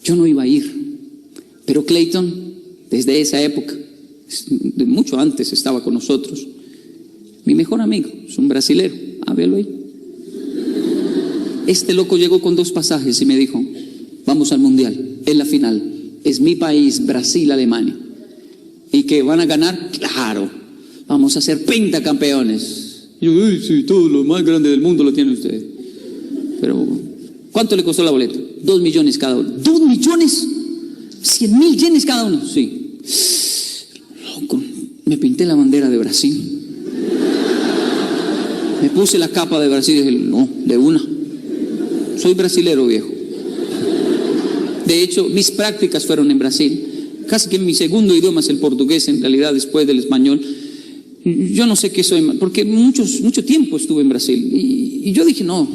Yo no iba a ir, pero Clayton, desde esa época, de mucho antes, estaba con nosotros. Mi mejor amigo, es un brasilero, velo ahí. Este loco llegó con 2 pasajes y me dijo, vamos al Mundial, es la final, es mi país, Brasil, Alemania. ¿Y que van a ganar? Claro. Vamos a ser pentacampeones. Yo, sí, todo lo más grande del mundo lo tienen ustedes. Pero, ¿cuánto le costó la boleta? 2 millones cada uno. ¿2 millones? 100.000 yenes cada uno. Sí. Loco, me pinté la bandera de Brasil. Me puse la capa de Brasil y dije, no, de una. Soy brasilero, viejo. De hecho, mis prácticas fueron en Brasil. Casi que mi segundo idioma es el portugués, en realidad, después del español. Yo no sé qué soy, porque mucho tiempo estuve en Brasil. Y yo dije, no,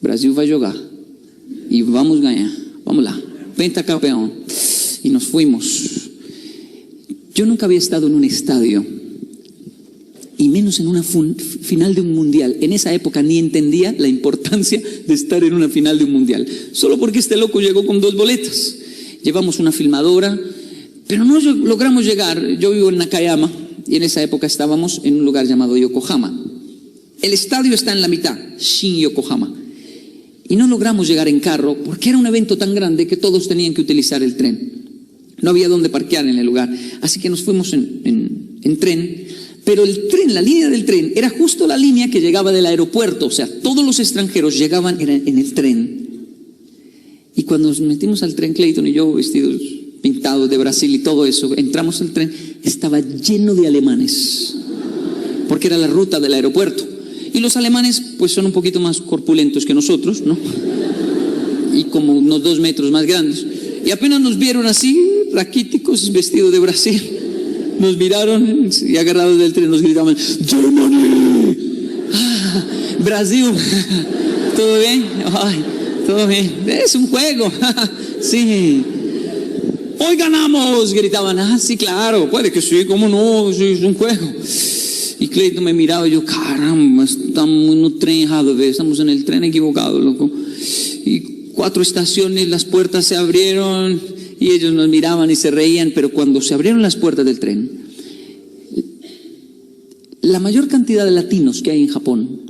Brasil va a jugar y vamos a ganar, vamos lá, pentacampeón. Y nos fuimos. Yo nunca había estado en un estadio, y menos en una final de un mundial. En esa época ni entendía la importancia de estar en una final de un mundial, solo porque este loco llegó con 2 boletas. Llevamos una filmadora, pero no logramos llegar. Yo vivo en Nakayama y en esa época estábamos en un lugar llamado Yokohama. El estadio está en la mitad, Shin Yokohama. Y no logramos llegar en carro porque era un evento tan grande que todos tenían que utilizar el tren. No había dónde parquear en el lugar, así que nos fuimos en tren. Pero el tren, la línea del tren, era justo la línea que llegaba del aeropuerto. O sea, todos los extranjeros llegaban en el tren. Y cuando nos metimos al tren, Clayton y yo, vestidos pintados de Brasil y todo eso, entramos al tren, estaba lleno de alemanes, porque era la ruta del aeropuerto. Y los alemanes, pues son un poquito más corpulentos que nosotros, ¿no? Y como unos 2 metros más grandes. Y apenas nos vieron así, raquíticos, vestidos de Brasil, nos miraron y agarrados del tren nos gritaban, ¡Germany! ¡Brasil! ¿Todo bien? ¡Ay! Todo bien, es un juego. Sí. Hoy ganamos, gritaban. Sí, claro, puede que sí, cómo no, sí, es un juego. Y Clayton me miraba y yo, caramba, estamos en un tren, estamos en el tren equivocado, loco. Y 4 estaciones, las puertas se abrieron y ellos nos miraban y se reían, pero cuando se abrieron las puertas del tren, la mayor cantidad de latinos que hay en Japón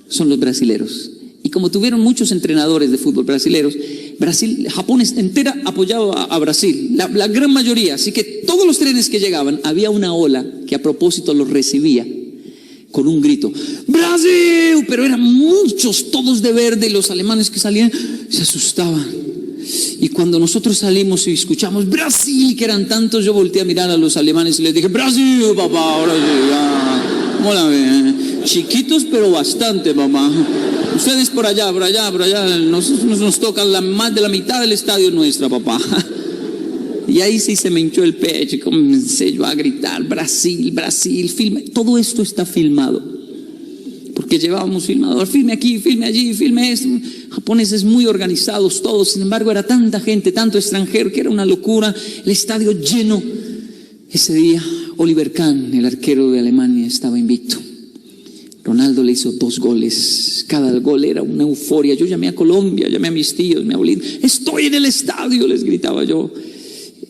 son los brasileros. Y como tuvieron muchos entrenadores de fútbol brasileros, Japón entera apoyaba a Brasil, la gran mayoría. Así que todos los trenes que llegaban, había una ola que a propósito los recibía con un grito, ¡Brasil! Pero eran muchos, todos de verde, y los alemanes que salían se asustaban. Y cuando nosotros salimos y escuchamos Brasil, que eran tantos, yo volteé a mirar a los alemanes y les dije, Brasil, papá, Brasil, ¿cómo la ven? Chiquitos, pero bastante, mamá. Ustedes por allá, nos tocan más de la mitad del estadio nuestra, papá. Y ahí sí se me hinchó el pecho y comencé yo a gritar, Brasil, Brasil, filme. Todo esto está filmado, porque llevábamos filmador, filme aquí, filme allí, filme esto. Japoneses muy organizados todos, sin embargo era tanta gente, tanto extranjero, que era una locura, el estadio lleno. Ese día Oliver Kahn, el arquero de Alemania, estaba invicto. Ronaldo le hizo 2 goles, cada gol era una euforia. Yo llamé a Colombia, llamé a mis tíos, mi abuelito, estoy en el estadio, les gritaba yo.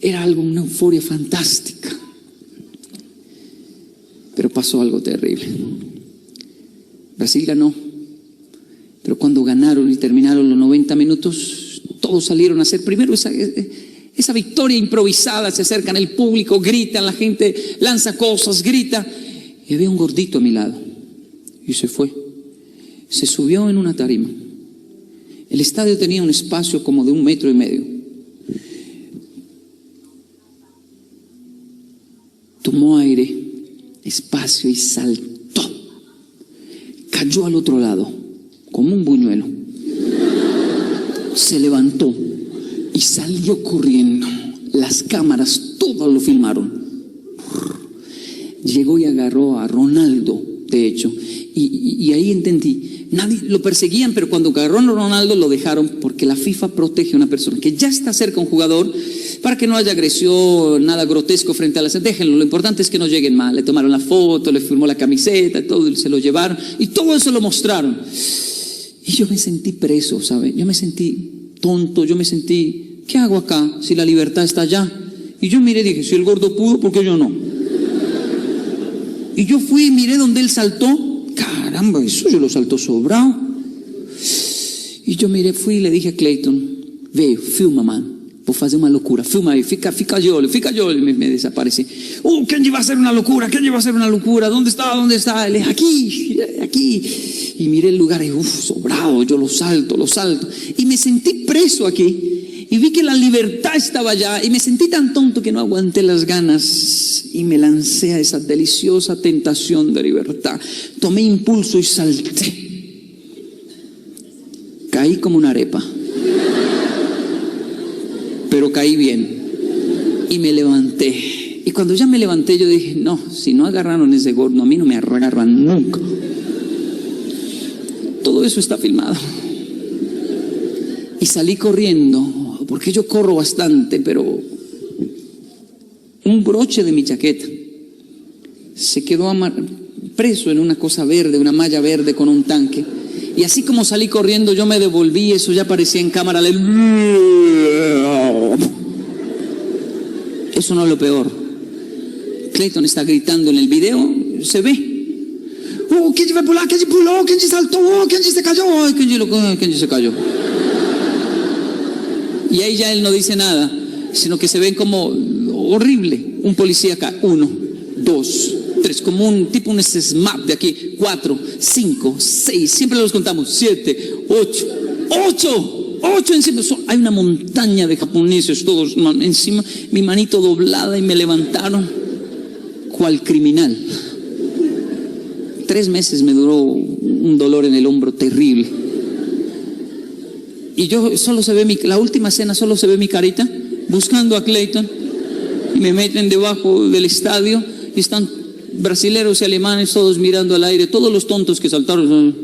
Era algo, una euforia fantástica. Pero pasó algo terrible. Brasil ganó, pero cuando ganaron y terminaron los 90 minutos, todos salieron a hacer primero esa victoria improvisada. Se acercan el público, gritan, la gente lanza cosas, grita. Y había un gordito a mi lado y se fue, se subió en una tarima. El estadio tenía un espacio como de 1,5 metros. Tomó aire, espacio, y saltó. Cayó al otro lado, como un buñuelo. Se levantó y salió corriendo. Las cámaras, todos lo filmaron. Llegó y agarró a Ronaldo, de hecho. Y ahí entendí, nadie lo perseguían, pero cuando agarró a Ronaldo lo dejaron, porque la FIFA protege a una persona que ya está cerca a un jugador para que no haya agresión, nada grotesco frente a las... Déjenlo, lo importante es que no lleguen mal. Le tomaron la foto, le firmó la camiseta, todo, se lo llevaron y todo eso lo mostraron. Y yo me sentí preso, ¿sabe? Yo me sentí tonto, yo me sentí, ¿qué hago acá si la libertad está allá? Y yo miré y dije, si el gordo pudo, ¿por qué yo no? Y yo fui y miré donde él saltó. Caramba, eso yo lo saltó sobrado. E eu mirei, fui e le dije a Clayton, veio, filma, mano, vou fazer uma loucura, filma aí, fica de olho, me desapareci. Kenji vai ser uma loucura, ¿dónde está? Ele, aquí. Y miré el lugar y sobrado, yo lo salto. Y me sentí preso aquí. Y vi que la libertad estaba allá. Y me sentí tan tonto que no aguanté las ganas. Y me lancé a esa deliciosa tentación de libertad. Tomé impulso y salté. Caí como una arepa. Pero caí bien. Y me levanté. Y cuando ya me levanté yo dije, no, si no agarraron ese gordo, a mí no me agarran nunca. Todo eso está filmado. Y salí corriendo, porque yo corro bastante, pero un broche de mi chaqueta se quedó preso en una cosa verde, una malla verde con un tanque. Y así como salí corriendo, yo me devolví, eso ya aparecía en cámara. Eso no es lo peor. Clayton está gritando en el video, se ve. Kenji vai pular, Kenji pulou, Kenji saltou, Kenji se cayó, Kenji se cayó. Y ahí ya él no dice nada, sino que se ven como horrible. Un policía acá, 1, 2, 3, como un tipo, un SMAP de aquí, 4, 5, 6, siempre los contamos, 7, 8 encima. Hay una montaña de japoneses todos encima, mi manito doblada, y me levantaron cual criminal. 3 meses me duró un dolor en el hombro terrible. Y yo solo se ve la última escena, solo se ve mi carita buscando a Clayton. Y me meten debajo del estadio y están brasileros y alemanes todos mirando al aire, todos los tontos que saltaron.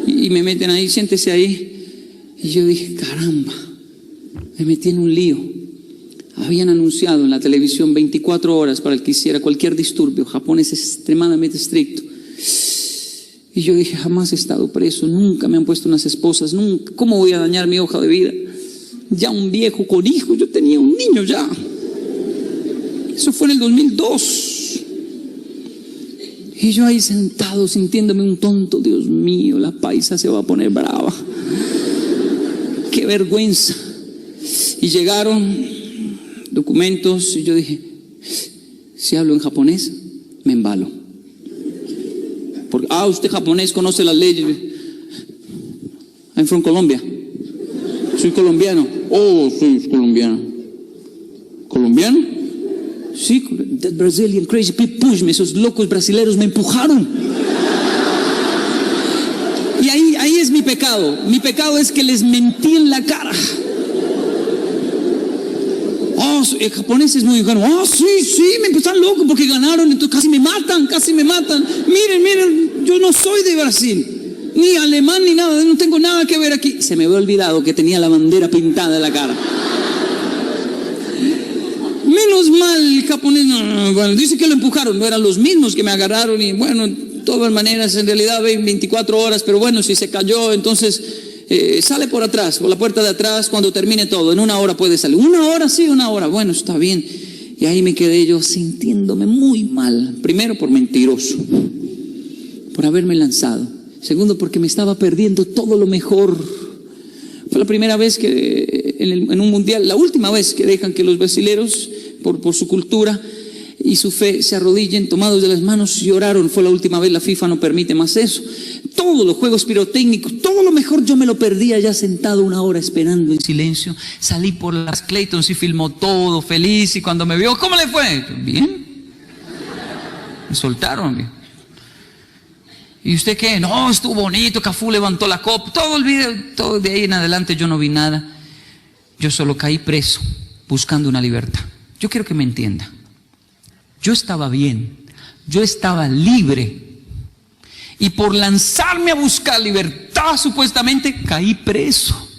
Y me meten ahí, siéntese ahí. Y yo dije, caramba, me metí en un lío. Habían anunciado en la televisión 24 horas para el que hiciera cualquier disturbio. Japón es extremadamente estricto. Y yo dije, jamás he estado preso, nunca me han puesto unas esposas, nunca. ¿Cómo voy a dañar mi hoja de vida? Ya un viejo con hijos, yo tenía un niño ya. Eso fue en el 2002. Y yo ahí sentado, sintiéndome un tonto. Dios mío, la paisa se va a poner brava. Qué vergüenza. Y llegaron documentos y yo dije, si hablo en japonés, me embalo. Porque, usted japonés, conoce las leyes. I'm from Colombia. Soy colombiano. Oh, soy colombiano. ¿Colombiano? Sí, that Brazilian crazy people push me. Esos locos brasileños me empujaron. Y ahí es mi pecado. Mi pecado es que les mentí en la cara. El japonés es muy bueno. Sí, me están locos porque ganaron, entonces casi me matan. Miren, yo no soy de Brasil, ni alemán, ni nada, no tengo nada que ver aquí. Se me había olvidado que tenía la bandera pintada en la cara. Menos mal, el japonés, bueno, dice que lo empujaron, no eran los mismos que me agarraron y bueno, de todas maneras, en realidad 24 horas, pero bueno, si se cayó, entonces sale por atrás, por la puerta de atrás, cuando termine todo, en 1 hora puede salir. 1 hora, sí, 1 hora, bueno, está bien. Y ahí me quedé yo sintiéndome muy mal, primero por mentiroso, por haberme lanzado, segundo porque me estaba perdiendo todo lo mejor. Fue la primera vez que en un mundial, la última vez que dejan que los brasileros, por su cultura y su fe, se arrodillen tomados de las manos y oraron. Fue la última vez, la FIFA no permite más eso. Todos los juegos pirotécnicos, todo lo mejor yo me lo perdía ya sentado 1 hora esperando en silencio. Salí por las Clayton y filmó todo feliz y cuando me vio, ¿cómo le fue? Bien. Me soltaron. ¿Y usted qué? No, estuvo bonito, Cafú levantó la copa, todo el video, todo de ahí en adelante yo no vi nada. Yo solo caí preso, buscando una libertad. Yo quiero que me entienda. Yo estaba bien, yo estaba libre. Y por lanzarme a buscar libertad, supuestamente, caí preso.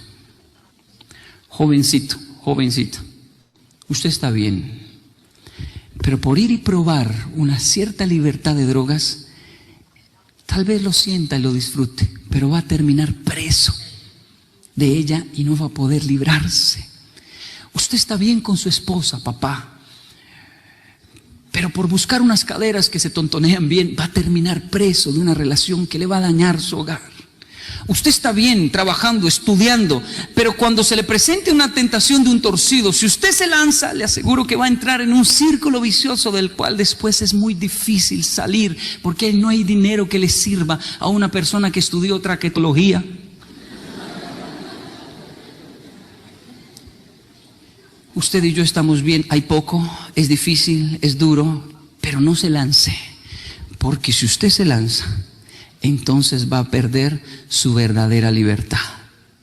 Jovencito, usted está bien. Pero por ir y probar una cierta libertad de drogas, tal vez lo sienta y lo disfrute, pero va a terminar preso de ella y no va a poder librarse. Usted está bien con su esposa, papá, pero por buscar unas caderas que se tontonean bien, va a terminar preso de una relación que le va a dañar su hogar. Usted está bien trabajando, estudiando, pero cuando se le presente una tentación de un torcido, si usted se lanza, le aseguro que va a entrar en un círculo vicioso del cual después es muy difícil salir, porque no hay dinero que le sirva a una persona que estudió traqueología. Usted y yo estamos bien, hay poco, es difícil, es duro, pero no se lance, porque si usted se lanza, entonces va a perder su verdadera libertad.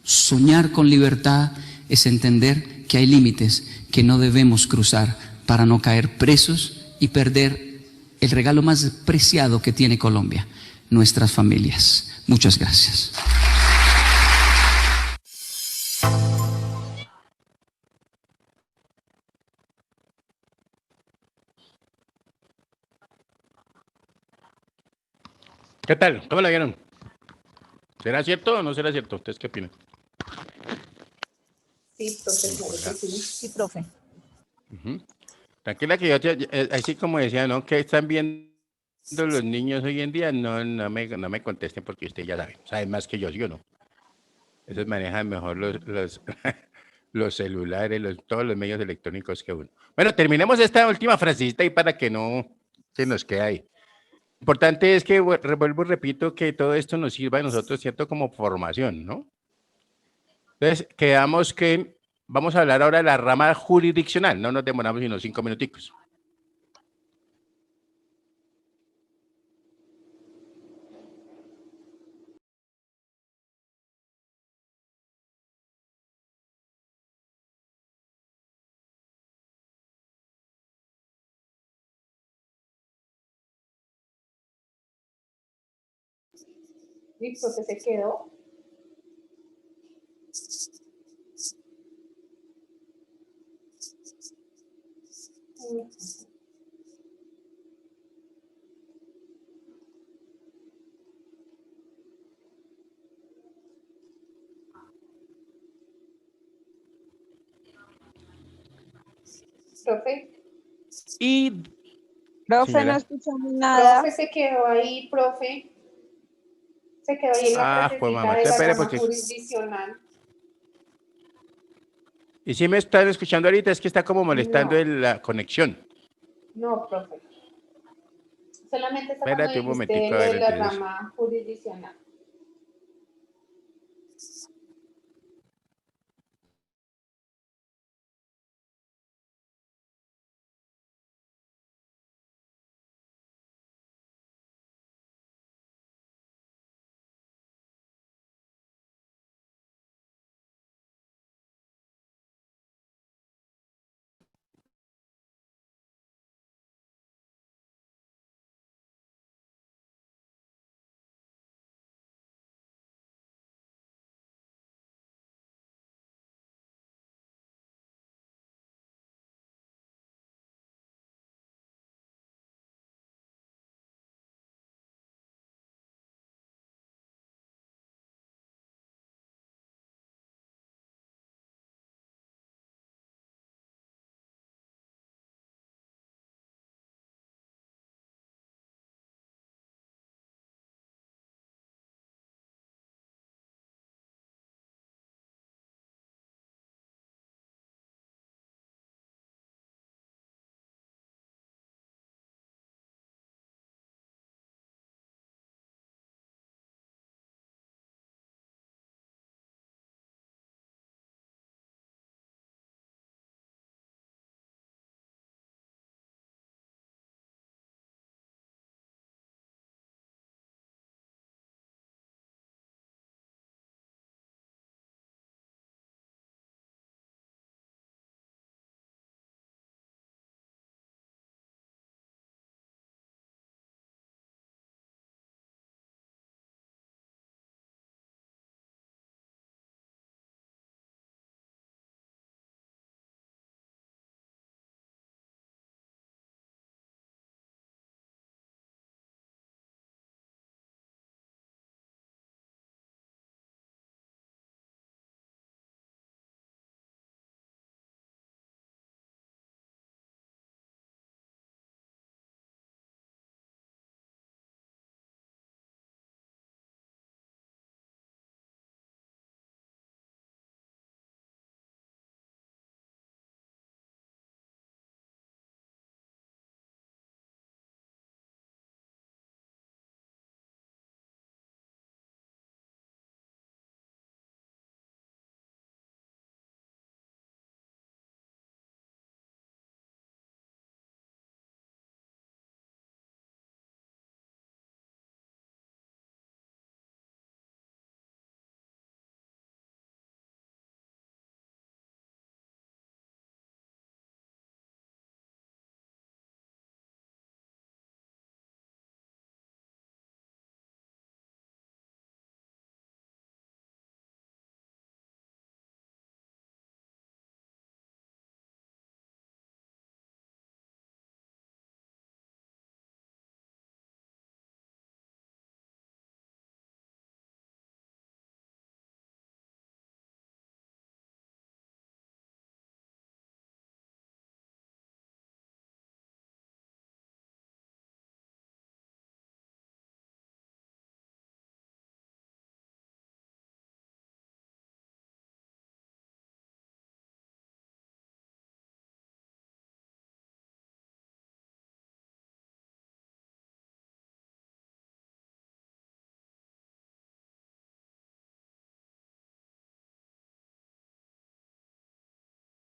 Soñar con libertad es entender que hay límites que no debemos cruzar para no caer presos y perder el regalo más preciado que tiene Colombia, nuestras familias. Muchas gracias. ¿Qué tal? ¿Cómo la vieron? ¿Será cierto o no será cierto? ¿Ustedes qué opinan? Sí, profesor. Sí, profe. Tranquila que yo, así como decía, ¿no? ¿Qué están viendo los niños hoy en día? No me contesten porque usted ya sabe más que yo, ¿sí o no? Esos manejan mejor los celulares, todos los medios electrónicos que uno. Bueno, terminemos esta última frasecita y para que no se nos quede ahí. Importante es que, vuelvo y repito, que todo esto nos sirva a nosotros, ¿cierto? Como formación, ¿no? Entonces, quedamos que vamos a hablar ahora de la rama jurisdiccional. No nos demoramos sino 5 minuticos. Listo, se quedó. Profe. Y... Profe, no señora. escuchamos nada. Profe, se quedó ahí, profe. Se quedó ahí en la Pues frasecita mamá, de la espere rama porque... jurisdiccional. Y si me están escuchando ahorita, es que está como molestando No. la conexión. No, profe. Solamente está Espérate cuando un dijiste momentico, a lo ver de la entonces. rama jurisdiccional.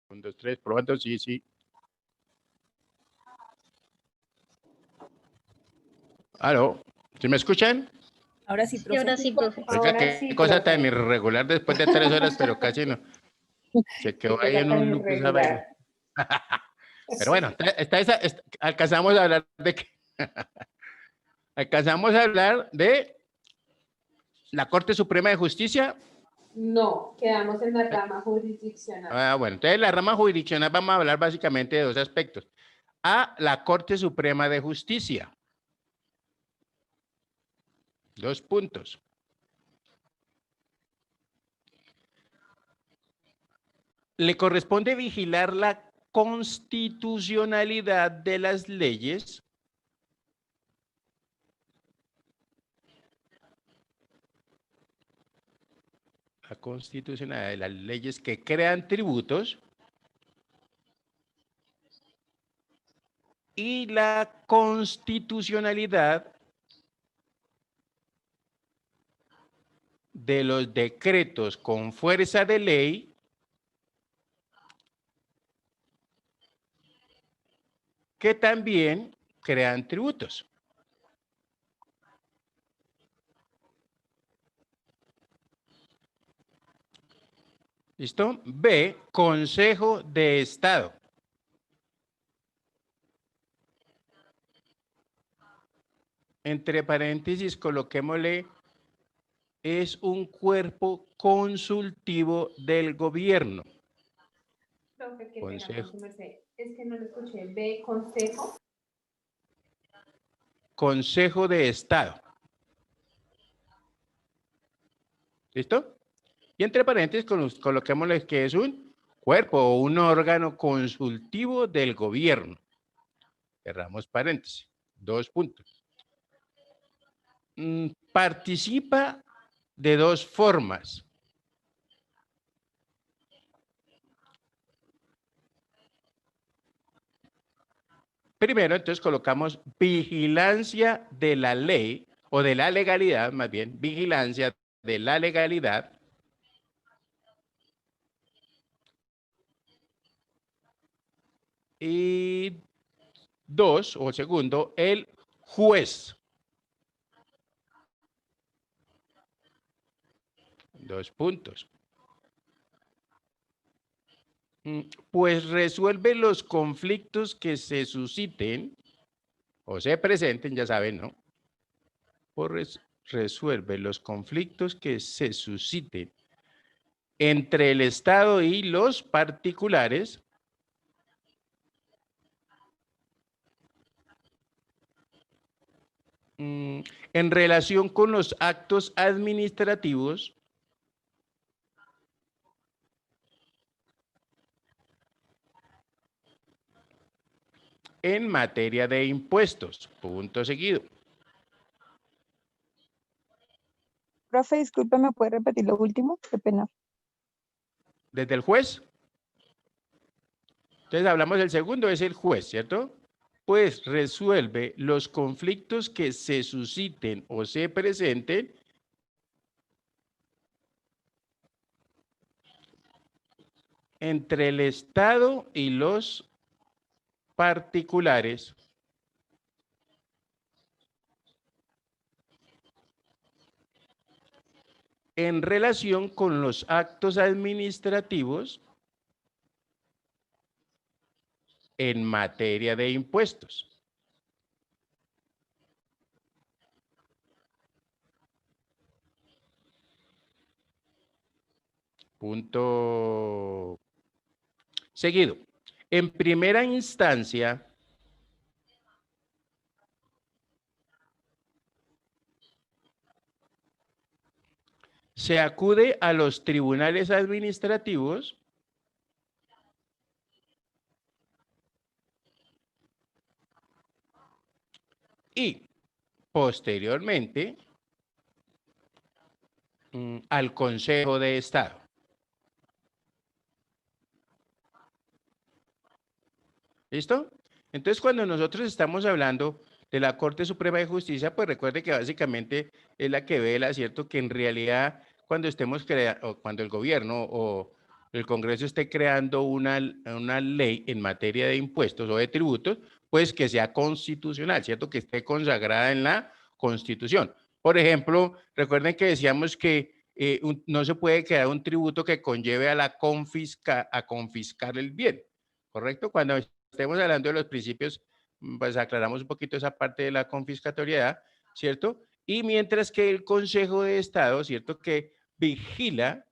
Un, dos, tres, probando, sí, sí. ¿Aló? ¿Sí me escuchan? Ahora sí, Sí, profe. ahora sí, profe. Oiga, qué cosa tan irregular después de 3 horas, pero casi no. Se quedó ahí en un loop esa vaina. Pero bueno, alcanzamos a hablar de qué. Alcanzamos a hablar de la Corte Suprema de Justicia. No, quedamos en la rama jurisdiccional. Bueno, entonces la rama jurisdiccional vamos a hablar básicamente de dos aspectos. La Corte Suprema de Justicia. 2 puntos. Le corresponde vigilar la constitucionalidad de las leyes que crean tributos y la constitucionalidad de los decretos con fuerza de ley que también crean tributos. ¿Listo? B, Consejo de Estado. Entre paréntesis, coloquémosle, es un cuerpo consultivo del gobierno. Profe, qué Consejo. pena, con su merced. Es que no lo escuché. B, consejo. Consejo de Estado. ¿Listo? Y entre paréntesis coloquémosle que es un cuerpo o un órgano consultivo del gobierno. Cerramos paréntesis. 2 puntos. Participa de 2 formas. Primero, entonces colocamos vigilancia de la ley, o de la legalidad, más bien, vigilancia de la legalidad. Y 2, o segundo, el juez. 2 puntos. Pues resuelve los conflictos que se susciten o se presenten, ya saben, ¿no? Resuelve los conflictos que se susciten entre el Estado y los particulares en relación con los actos administrativos en materia de impuestos. Punto seguido. Profe, disculpe, ¿me puede repetir lo último? Qué pena. Desde el juez. Entonces hablamos del segundo, es el juez, ¿cierto? Pues resuelve los conflictos que se susciten o se presenten entre el Estado y los particulares en relación con los actos administrativos en materia de impuestos. Punto seguido. En primera instancia, se acude a los tribunales administrativos y posteriormente al Consejo de Estado. ¿Listo? Entonces, cuando nosotros estamos hablando de la Corte Suprema de Justicia, pues recuerde que básicamente es la que vela, ¿cierto? Que en realidad cuando estemos creando, cuando el gobierno o el Congreso esté creando una ley en materia de impuestos o de tributos, pues que sea constitucional, ¿cierto? Que esté consagrada en la Constitución. Por ejemplo, recuerden que decíamos que no se puede crear un tributo que conlleve a confiscar el bien, ¿correcto? Cuando estemos hablando de los principios, pues aclaramos un poquito esa parte de la confiscatoriedad, ¿cierto? Y mientras que el Consejo de Estado, ¿cierto? Que vigila,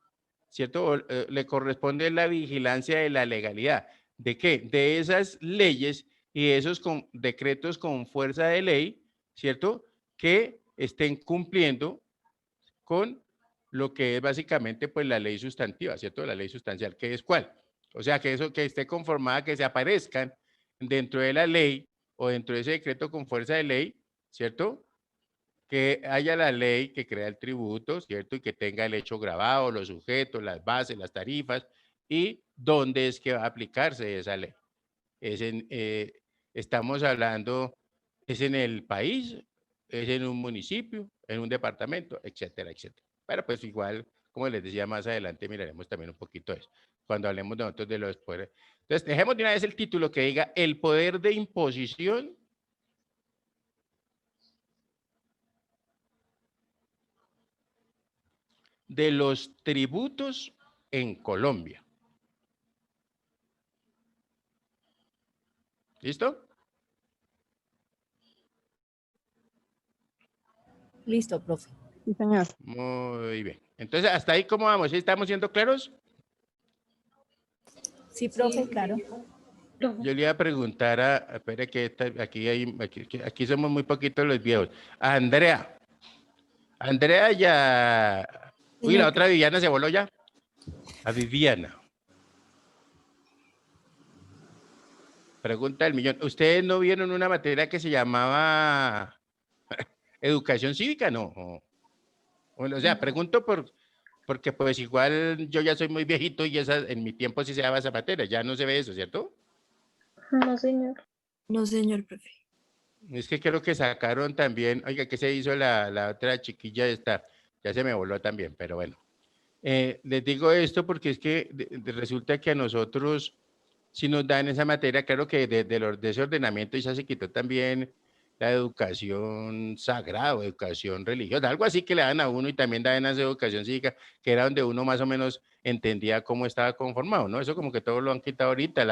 ¿cierto? Le corresponde la vigilancia de la legalidad. ¿De qué? De esas leyes y esos decretos con fuerza de ley, ¿cierto? Que estén cumpliendo con lo que es básicamente pues la ley sustantiva, ¿cierto? La ley sustancial, ¿qué es cuál? O sea, que eso que esté conformada, que se aparezcan dentro de la ley o dentro de ese decreto con fuerza de ley, ¿cierto? Que haya la ley que crea el tributo, ¿cierto? Y que tenga el hecho grabado, los sujetos, las bases, las tarifas y dónde es que va a aplicarse esa ley. Estamos hablando, es en el país, es en un municipio, en un departamento, etcétera, etcétera. Pero pues igual, como les decía más adelante, miraremos también un poquito eso, cuando hablemos de nosotros de los poderes. Entonces, dejemos de una vez el título que diga el poder de imposición de los tributos en Colombia. ¿Listo? Listo, profe. Sí, señor. Muy bien. Entonces, ¿hasta ahí cómo vamos? ¿Sí estamos siendo claros? Sí, profe, claro. Yo le iba a preguntar espera que aquí somos muy poquitos los viejos. A Andrea. Andrea ya. Uy, la otra Viviana se voló ya. A Viviana. Pregunta del millón. ¿Ustedes no vieron una materia que se llamaba educación cívica? No. O sea, pregunto porque pues igual yo ya soy muy viejito y en mi tiempo sí se daba esa materia. Ya no se ve eso, ¿cierto? No, señor. No, señor, profe. Es que creo que sacaron también, oiga, ¿qué se hizo la otra chiquilla esta? Ya se me voló también, pero bueno. Les digo esto porque es que resulta que a nosotros, si nos dan esa materia, claro que de ese ordenamiento ya se quitó también la educación sagrada o educación religiosa, algo así que le dan a uno y también dan esa educación cívica, que era donde uno más o menos entendía cómo estaba conformado, ¿no? Eso como que todo lo han quitado ahorita,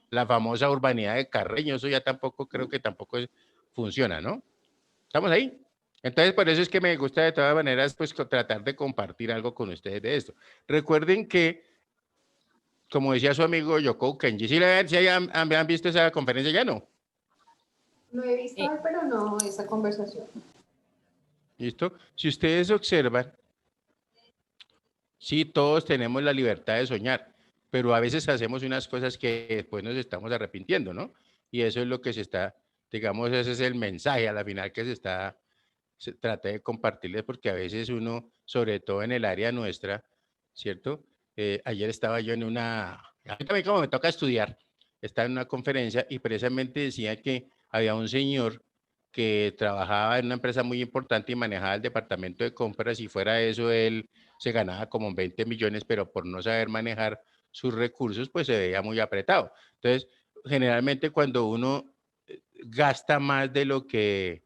la famosa urbanidad de Carreño, eso ya tampoco creo que tampoco funciona, ¿no? ¿Estamos ahí? Entonces, por eso es que me gusta de todas maneras, pues, tratar de compartir algo con ustedes de esto. Recuerden que, como decía su amigo Yoko Kenji, si han visto esa conferencia ya, ¿no? Lo he visto, pero no esa conversación. ¿Listo? Si ustedes observan, sí, todos tenemos la libertad de soñar, pero a veces hacemos unas cosas que después nos estamos arrepintiendo, ¿no? Y eso es lo que se está, digamos, ese es el mensaje a la final que se trata de compartirles, porque a veces uno, sobre todo en el área nuestra, ¿cierto? Ayer estaba yo a mí también como me toca estudiar, estaba en una conferencia y precisamente decía que había un señor que trabajaba en una empresa muy importante y manejaba el departamento de compras y fuera de eso él se ganaba como 20 millones, pero por no saber manejar sus recursos, pues se veía muy apretado. Entonces, generalmente cuando uno gasta más de lo que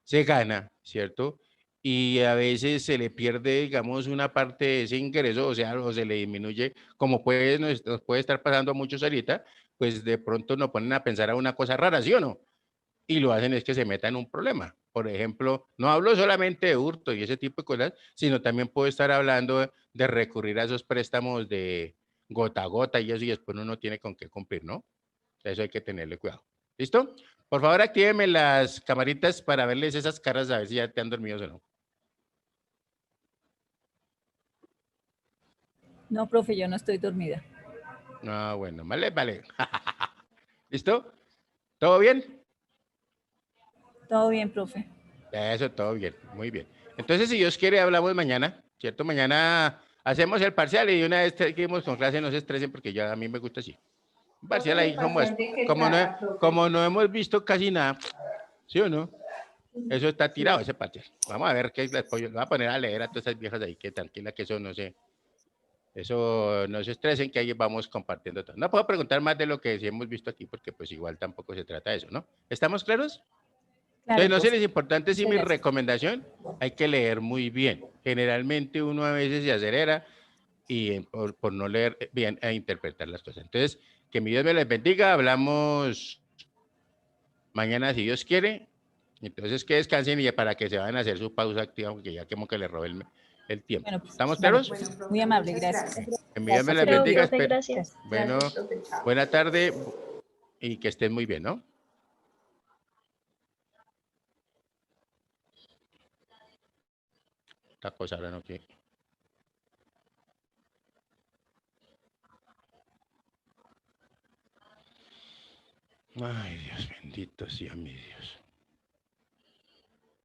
se gana, ¿cierto? Y a veces se le pierde, digamos, una parte de ese ingreso, o sea, o se le disminuye, como nos puede estar pasando a muchos ahorita, pues de pronto nos ponen a pensar a una cosa rara, ¿sí o no? Y lo hacen es que se meta en un problema. Por ejemplo, no hablo solamente de hurto y ese tipo de cosas, sino también puedo estar hablando de recurrir a esos préstamos de gota a gota y eso, y después uno no tiene con qué cumplir, ¿no? Eso hay que tenerle cuidado. ¿Listo? Por favor, actívenme las camaritas para verles esas caras a ver si ya te han dormido o no. No, profe, yo no estoy dormida. Ah, bueno, vale, vale. ¿Listo? ¿Todo bien? Todo bien, profe. Eso, todo bien, muy bien. Entonces, si Dios quiere, hablamos mañana, ¿cierto? Mañana hacemos el parcial y una vez seguimos con clase, no se estresen porque ya a mí me gusta así. Un parcial ahí como no hemos visto casi nada, ¿sí o no? Eso está tirado, ese parcial. Vamos a ver qué lo voy a poner a leer a todas esas viejas ahí, que tranquila, que eso no se estresen, que ahí vamos compartiendo todo. No puedo preguntar más de lo que sí hemos visto aquí, porque pues igual tampoco se trata de eso, ¿no? ¿Estamos claros? Claro, Entonces, no sé, profe. es importante, sí, Muchas mi gracias. recomendación, hay que leer muy bien. Generalmente uno a veces se acelera y por no leer bien e interpretar las cosas. Entonces, que mi Dios me les bendiga, hablamos mañana si Dios quiere. Entonces, que descansen y para que se vayan a hacer su pausa activa, porque ya como que les robé el tiempo. Bueno, pues, ¿Estamos vale, claros? pues, muy amable, gracias. Que mi Dios me les Gracias. Chao, bendiga. profe, gracias. Bueno, buena tarde y que estén muy bien, ¿no? Esta cosa ahora no quiere. Ay, Dios, bendito sea mi Dios.